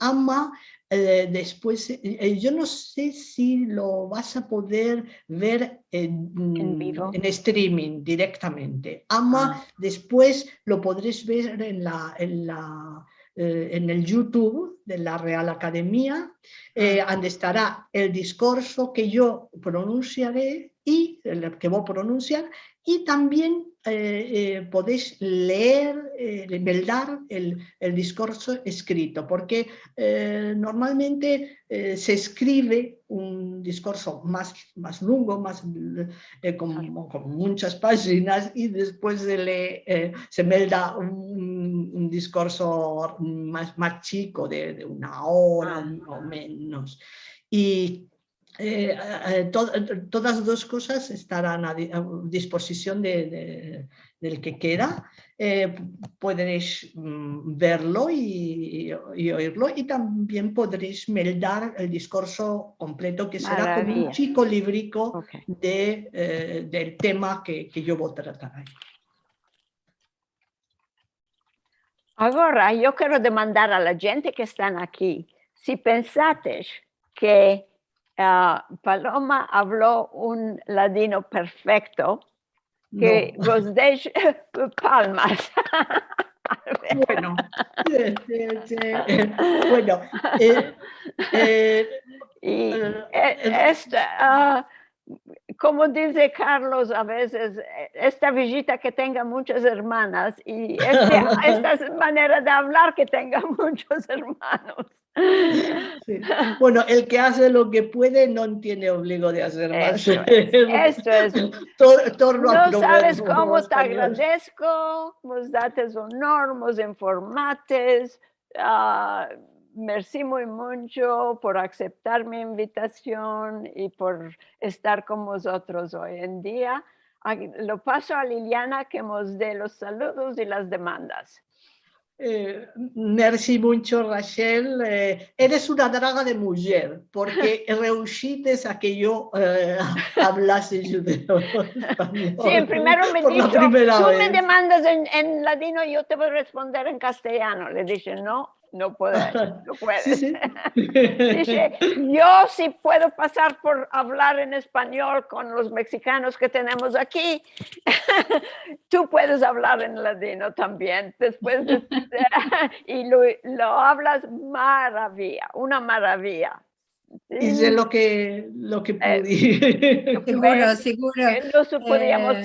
después, yo no sé si lo vas a poder ver ¿En vivo? En streaming directamente. Después lo podréis ver en el YouTube de la Real Academia, donde estará el discurso que yo pronunciaré y el que voy a pronunciar, y también podéis leer, velar el discurso escrito, porque normalmente se escribe un discurso más largo, con muchas páginas, y después se me da un discurso más chico, de una hora o menos. Y todas las dos cosas estarán a disposición del que quiera. Podréis verlo y oírlo, y también podréis meldar el discurso completo, que será como un chico librico del tema que yo voy a tratar ahí. Ahora, yo quiero demandar a la gente que están aquí, si pensaste que Paloma habló un ladino perfecto que No. vos deis palmas. Bueno, bueno, Y como dice Carlos, a veces, esta visita que tenga muchas hermanas y esta manera de hablar que tenga muchos hermanos. sí. Bueno, el que hace lo que puede no tiene obligo de hacer más. Eso es. Torno No a sabes proverbio cómo te español. agradezco, vos dates honor, vos informates. Merci muy mucho por aceptar mi invitación y por estar con vosotros hoy en día. Lo paso a Liliana que nos dé los saludos y las demandas. Merci mucho, Rachel. Eres una draga de mujer, porque rehusites a que yo hablase judeo español. Sí, primero me por dijo, la primera tú vez. me demandas en ladino y yo te voy a responder en castellano. Le dije, no puedes. Sí, sí. Dice, yo sí puedo pasar por hablar en español con los mexicanos que tenemos aquí. Tú puedes hablar en ladino también. Después y lo hablas maravilla, una maravilla. Hice lo que pude. Seguro. Que no podíamos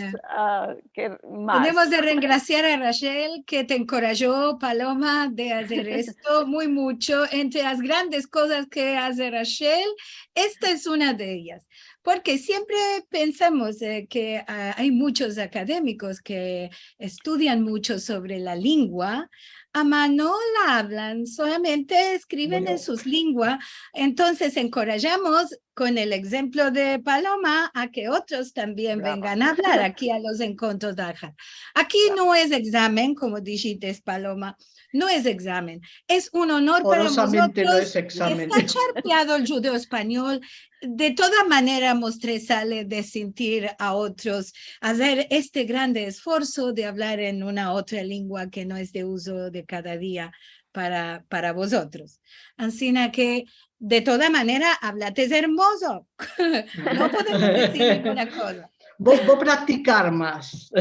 que más. Tenemos de regraciar a Rachel que te encorajó, Paloma, de hacer esto muy mucho. Entre las grandes cosas que hace Rachel, esta es una de ellas. Porque siempre pensamos que hay muchos académicos que estudian mucho sobre la lengua, no la hablan, solamente escriben en sus lenguas. Entonces encorajamos con el ejemplo de Paloma a que otros también vengan a hablar aquí a los encuentros de Aljar. Aquí no es examen, como dijiste, Paloma, no es examen, es un honor para nosotros. No es examen. Está charpeado el judeo español. De toda manera, mostré sale de sentir a otros, hacer este grande esfuerzo de hablar en una otra lengua que no es de uso de cada día para vosotros. Así que, de toda manera, hablate es hermoso. No podemos decir ninguna cosa. Voy a practicar más.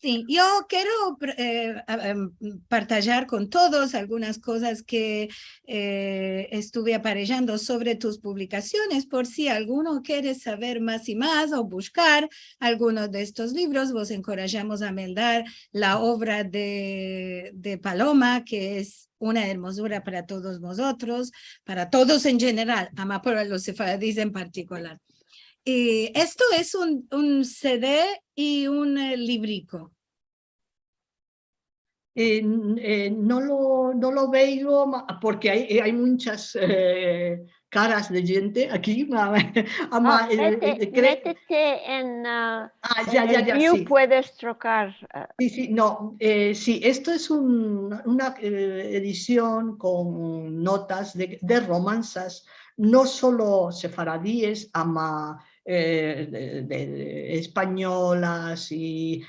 Sí, yo quiero partillar con todos algunas cosas que estuve aparejando sobre tus publicaciones, por si alguno quiere saber más y más o buscar algunos de estos libros, vos encorajamos a mandar la obra de Paloma, que es una hermosura para todos nosotros, para todos en general, ama para los sefaradíes en particular. Esto es un CD y un librico. No lo veo porque hay muchas caras de gente aquí. Métete en ya, view, sí. puedes trocar. Sí, no, sí, esto es una edición con notas de romanzas, no solo sefaradíes, de españolas y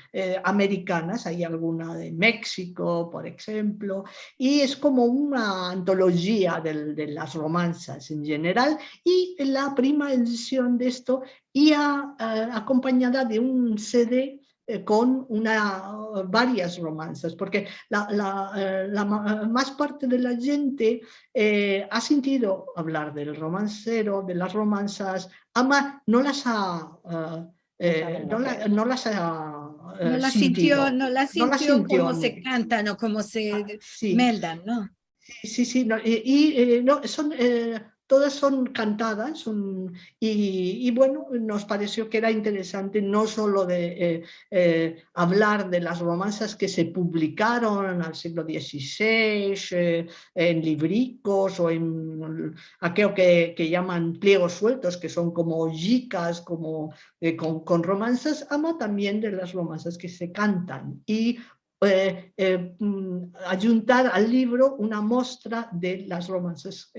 americanas, hay alguna de México, por ejemplo, y es como una antología de las romanzas en general, y la primera edición de esto iba acompañada de un CD con varias romanzas, porque la más parte de la gente ha sentido hablar del romancero, de las romanzas, ama no las ha No la sintió como se cantan o como se meldan, ¿no? Sí, no, no, todas son cantadas y bueno, nos pareció que era interesante no solo de hablar de las romanzas que se publicaron al siglo XVI en libricos o en aquello que llaman pliegos sueltos, que son como yicas, como con romanzas, ama también de las romanzas que se cantan y ayuntar al libro una muestra de las romances,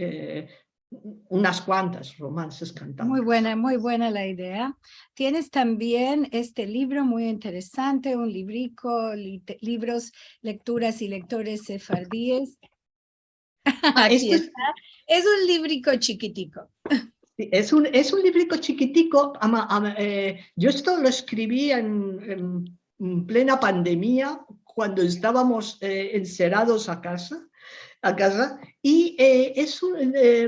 unas cuantas romances cantadas. Muy buena la idea. Tienes también este libro muy interesante, un librico, libros, lecturas y lectores sefardíes. Aquí está. Es un librico chiquitico. Es un librico chiquitico. Yo esto lo escribí en plena pandemia, cuando estábamos encerrados a casa, y es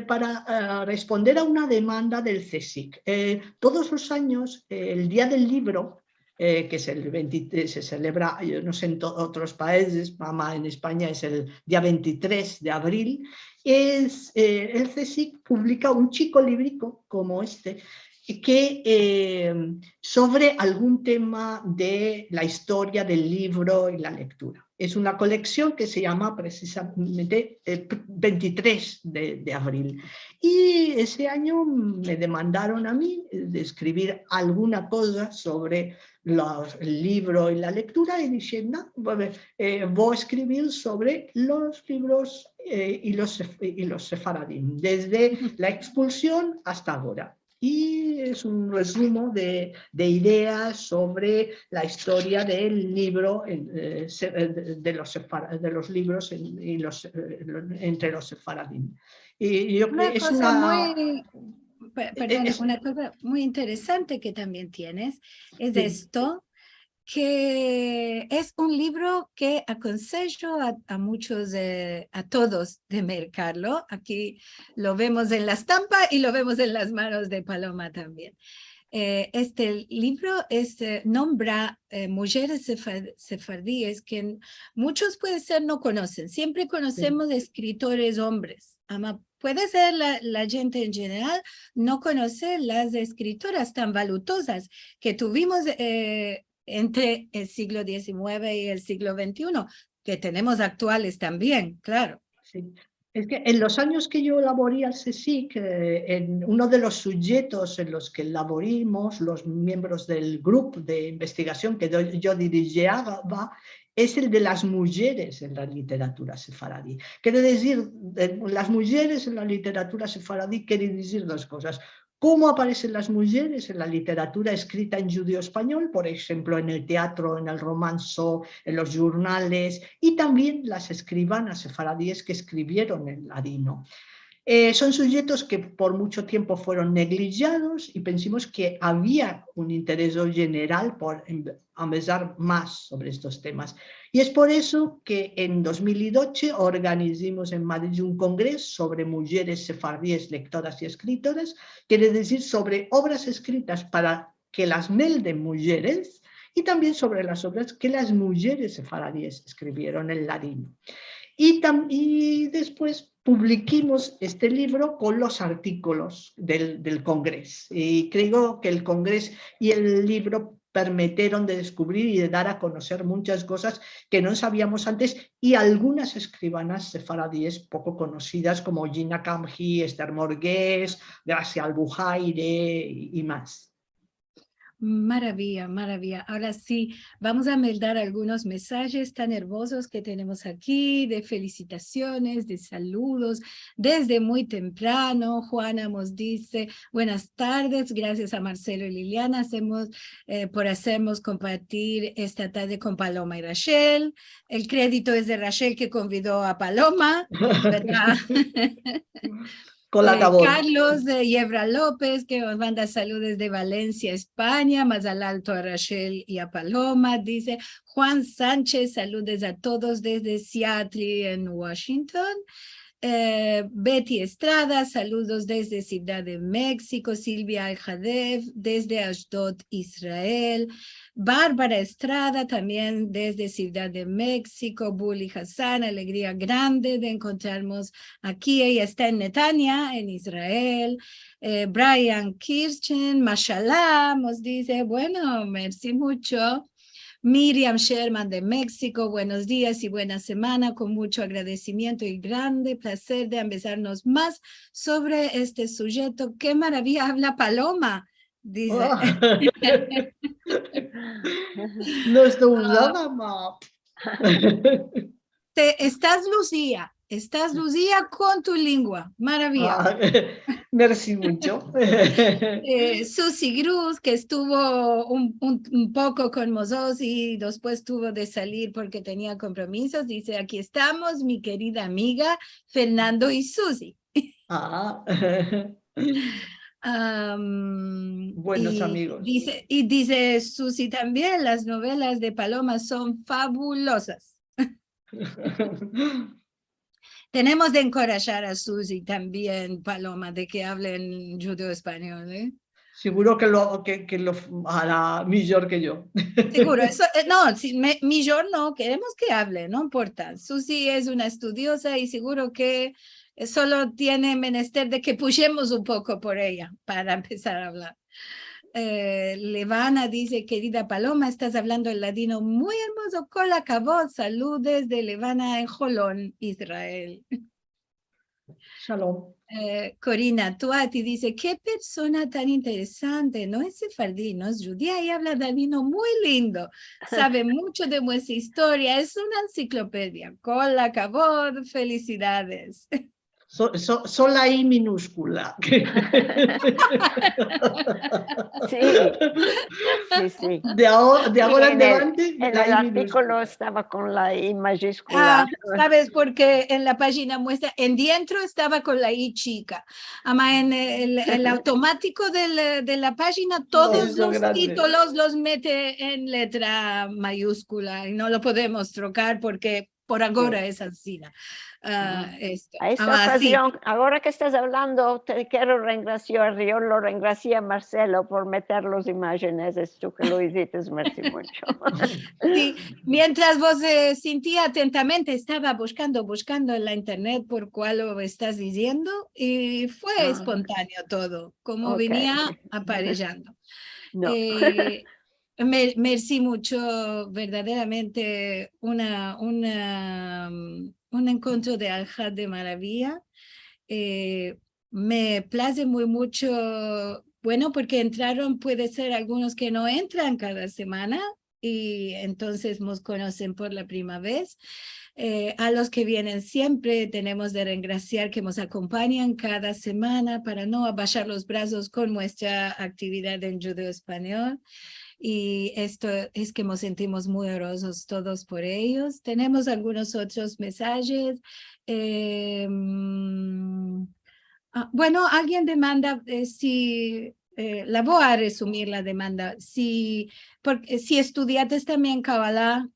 para responder a una demanda del CSIC. Todos los años, el Día del Libro, que es el 23, se celebra, yo no sé en otros países, en España es el día 23 de abril, el CSIC publica un chico librico como este, que sobre algún tema de la historia del libro y la lectura. Es una colección que se llama precisamente 23 de abril. Y ese año me demandaron a mí de escribir alguna cosa sobre el libro y la lectura, y dije, no, voy a escribir sobre los libros y los sefaradín, desde la expulsión hasta ahora. Y es un resumen de ideas sobre la historia del libro, de los libros entre los sefaradín. Y yo creo que es una cosa muy interesante que también tienes, es esto, que es un libro que aconsejo a muchos, a todos de mercarlo. Aquí lo vemos en la estampa y lo vemos en las manos de Paloma también. Este libro nombra mujeres sefardíes que muchos puede ser no conocen. Siempre conocemos escritores hombres. Puede ser la gente en general no conoce las escritoras tan valutosas que tuvimos entre el siglo XIX y el siglo XXI, que tenemos actuales también, claro. Sí. Es que en los años que yo laboré al CSIC, en uno de los sujetos en los que laborimos, los miembros del grupo de investigación que yo dirigía, es el de las mujeres en la literatura sefaradí. Quiere decir, las mujeres en la literatura sefaradí quiere decir dos cosas. ¿Cómo aparecen las mujeres en la literatura escrita en judío español? Por ejemplo, en el teatro, en el romanzo, en los jornales, y también las escribanas sefaradíes que escribieron en ladino. Son sujetos que por mucho tiempo fueron negligiados, y pensamos que había un interés general por avanzar más sobre estos temas. Y es por eso que en 2012 organizamos en Madrid un congreso sobre mujeres sefardíes lectoras y escritoras, quiere decir sobre obras escritas para que las melden mujeres, y también sobre las obras que las mujeres sefardíes escribieron en ladino. Y después publiquemos este libro con los artículos del Congreso. Y creo que el Congreso y el libro permitieron de descubrir y de dar a conocer muchas cosas que no sabíamos antes, y algunas escribanas sefaradíes poco conocidas como Gina Kamji, Esther Morgués, Gracia Albujaire y más. Maravilla, maravilla. Ahora sí, vamos a mandar algunos mensajes tan hermosos que tenemos aquí, de felicitaciones, de saludos, desde muy temprano. Juana nos dice, buenas tardes, gracias a Marcelo y Liliana por hacernos compartir esta tarde con Paloma y Rachel. El crédito es de Rachel, que convidó a Paloma, ¿verdad? Carlos Yebra López, que nos manda saludos de Valencia, España, más al alto a Rachel y a Paloma. Dice Juan Sánchez, saludos a todos desde Seattle en Washington. Betty Estrada, saludos desde Ciudad de México. Silvia Aljadev desde Ashdod, Israel. Bárbara Estrada también desde Ciudad de México. Bully Hassan, alegría grande de encontrarnos aquí. Ella está en Netanya, en Israel. Brian Kirchen, mashallah, nos dice, bueno, merci mucho. Miriam Sherman de México, buenos días y buena semana, con mucho agradecimiento y grande placer de empezarnos más sobre este sujeto. ¡Qué maravilla habla Paloma! Dice. Oh. No estoy usando más. Estás Lucía. Estás, Lucía, con tu lengua. Maravilla. Ah, merci mucho. Susi Cruz, que estuvo un poco con nosotros y después tuvo de salir porque tenía compromisos, dice, aquí estamos, mi querida amiga Fernando y Susi. Ah, buenos amigos. Dice Susi también, las novelas de Paloma son fabulosas. Tenemos de encorajar a Susi también, Paloma, de que hable en judeo-español, ¿eh? Seguro que lo hará mejor que yo. Seguro, eso, no, mejor no, queremos que hable, no importa. Susi es una estudiosa y seguro que solo tiene menester de que pushemos un poco por ella para empezar a hablar. Levana dice, querida Paloma, estás hablando el ladino muy hermoso, con la cabot. Saludes de Levana en Jolón, Israel. Shalom. Corina Tuati dice, qué persona tan interesante, no es sefardí, no es judía y habla ladino muy lindo, sabe mucho de nuestra historia, es una enciclopedia. Con la cabot, felicidades. Son la I minúscula. Sí. De ahora en adelante, en el artículo estaba con la I mayúscula. ¿Sabes? Porque en la página muestra, en dentro estaba con la I chica. Ama en el automático de la página, todos los títulos los mete en letra mayúscula y no lo podemos trocar porque por ahora es así. A esta ocasión, sí. Ahora que estás hablando, te quiero reingraciar. Yo lo reingracié a Marcelo por meter las imágenes. Es tú que lo hiciste, merci mucho. Sí, mientras vos sentía atentamente, estaba buscando en la internet por cuál lo estás diciendo y fue espontáneo todo, como venía aparejando. No. Merci mucho, verdaderamente un encuentro de Al-Had de maravilla. Me place muy mucho, bueno, porque entraron, puede ser algunos que no entran cada semana y entonces nos conocen por la primera vez. A los que vienen siempre tenemos de reingraciar que nos acompañan cada semana para no abajar los brazos con nuestra actividad en judeo español. Y esto es que nos sentimos muy honrosos todos por ellos. Tenemos algunos otros mensajes. Bueno, alguien demanda si... la voy a resumir la demanda. Si estudiaste también Kabbalah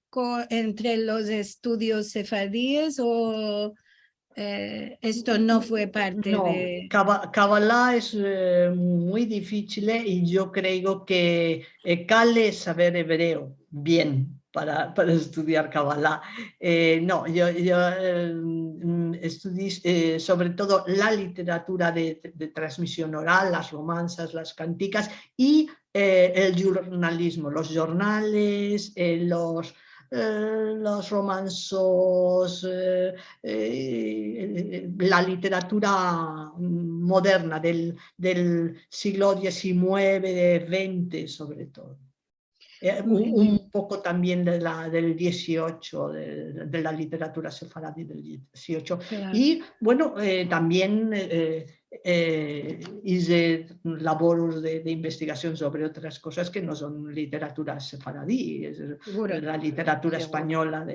entre los estudios sefardíes o esto no fue parte de... Kabbalah es muy difícil y yo creo que cale saber hebreo bien para estudiar Kabbalah. No, yo estudié sobre todo la literatura de transmisión oral, las romanzas, las canticas y el jornalismo, los jornales, los romanzos, la literatura moderna del siglo XIX, XX sobre todo. Un poco también del XVIII, de la literatura sefaradí del XVIII. Claro. Y bueno, también hice labores de investigación sobre otras cosas que no son literatura sefaradí, es la literatura española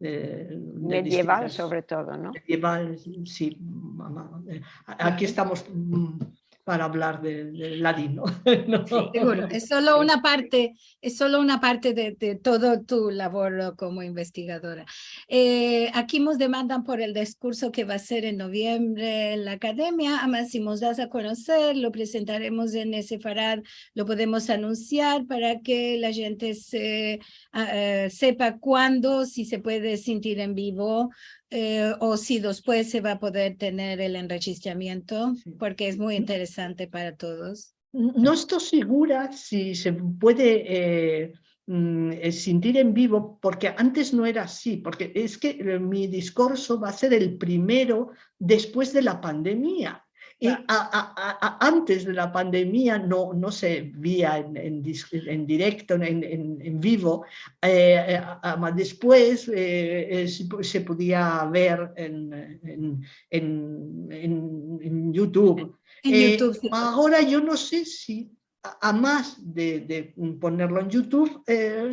medieval sobre todo, ¿no? Medieval, sí. Aquí estamos para hablar del ladino. ¿No? Sí, seguro, es solo una parte de todo tu labor como investigadora. Aquí nos demandan por el discurso que va a ser en noviembre en la academia, además si nos das a conocer, lo presentaremos en Sefarad, lo podemos anunciar para que la gente sepa cuándo, si se puede sentir en vivo, o si después se va a poder tener el enregistramiento, porque es muy interesante para todos. No estoy segura si se puede sentir en vivo, porque antes no era así, porque es que mi discurso va a ser el primero después de la pandemia. Y antes de la pandemia no se veía en directo, en vivo. Después se podía ver en YouTube. En YouTube, sí. Ahora yo no sé si a más de ponerlo en YouTube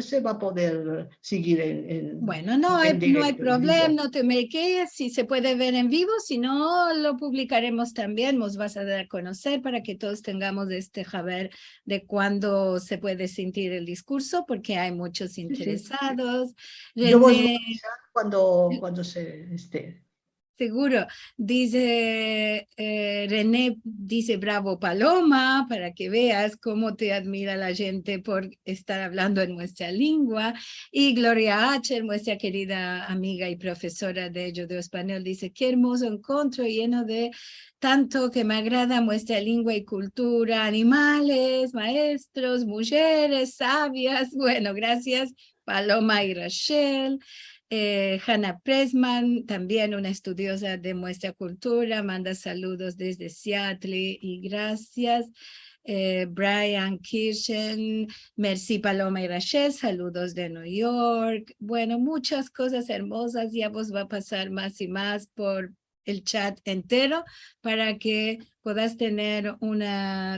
se va a poder seguir bueno, no hay problema, no te me quedes, si se puede ver en vivo, si no lo publicaremos también, nos vas a dar a conocer para que todos tengamos saber de cuándo se puede sentir el discurso, porque hay muchos interesados. Sí. Yo voy a avisar cuando se esté. Seguro, dice René, dice bravo Paloma, para que veas cómo te admira la gente por estar hablando en nuestra lengua. Y Gloria H., nuestra querida amiga y profesora de judeo-español, dice, qué hermoso encuentro lleno de tanto que me agrada nuestra lengua y cultura, animales, maestros, mujeres, sabias. Bueno, gracias Paloma y Rachel. Hannah Pressman, también una estudiosa de nuestra cultura, manda saludos desde Seattle y gracias. Brian Kirchen, merci Paloma y Rachel, saludos de New York. Bueno, muchas cosas hermosas, ya vos va a pasar más y más por el chat entero para que puedas tener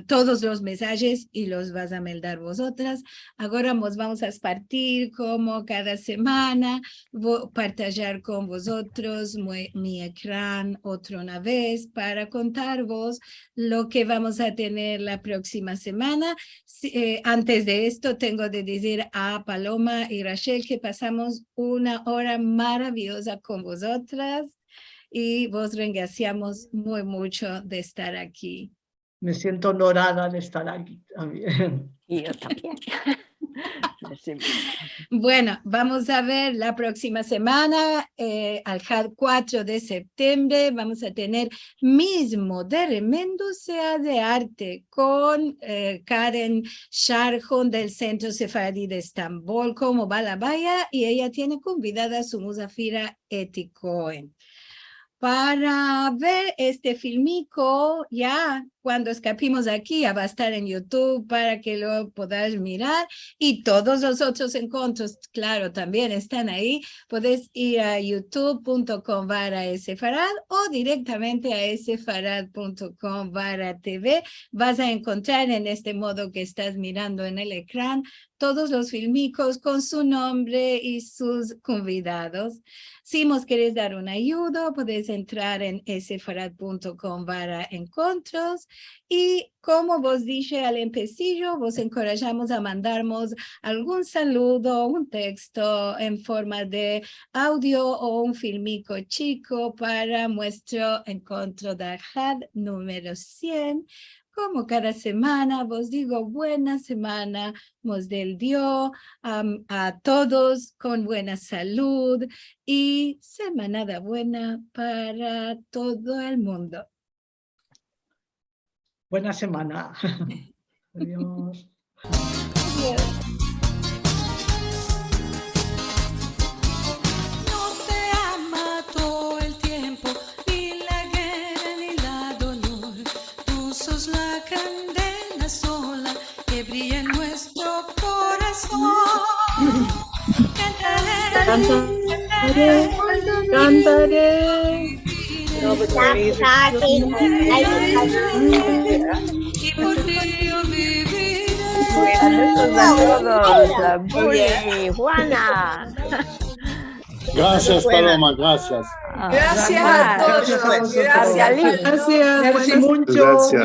todos los mensajes y los vas a mandar vosotras. Ahora nos vamos a partir como cada semana, partillar con vosotros mi ecrán otra vez para contar vos lo que vamos a tener la próxima semana. Antes de esto tengo de decir a Paloma y Rachel que pasamos una hora maravillosa con vosotras. Y vos graciamos muy mucho de estar aquí. Me siento honorada de estar aquí también. Y yo también. Bueno, vamos a ver la próxima semana, al 4 de septiembre, vamos a tener mismo de Remendo Sea de Arte con Karen Sharjon del Centro Sefaradí de Estambul como Balabaya y ella tiene convidada a su Musafira Eti Cohen. Para ver este filmico, ya cuando escapimos aquí, ya va a estar en YouTube para que lo podáis mirar. Y todos los otros encuentros, claro, también están ahí. Podés ir a youtube.com/sefarad o directamente a sefarad.com/tv. Vas a encontrar en este modo que estás mirando en el ecrán todos los filmicos con su nombre y sus convidados. Si nos queréis dar una ayuda, podéis entrar en sefarad.com/encuentros y como vos dije al empecillo, vos encorajamos a mandarnos algún saludo, un texto en forma de audio o un filmico chico para nuestro encuentro de Alhad número 100. Como cada semana, vos digo, buena semana, nos del Dios a todos con buena salud y semanada buena para todo el mundo. Buena semana. Adiós. Adiós. Cantaré. Juana. Gracias, Paloma, gracias. Gracias a todos. Gracias mucho. Gracias.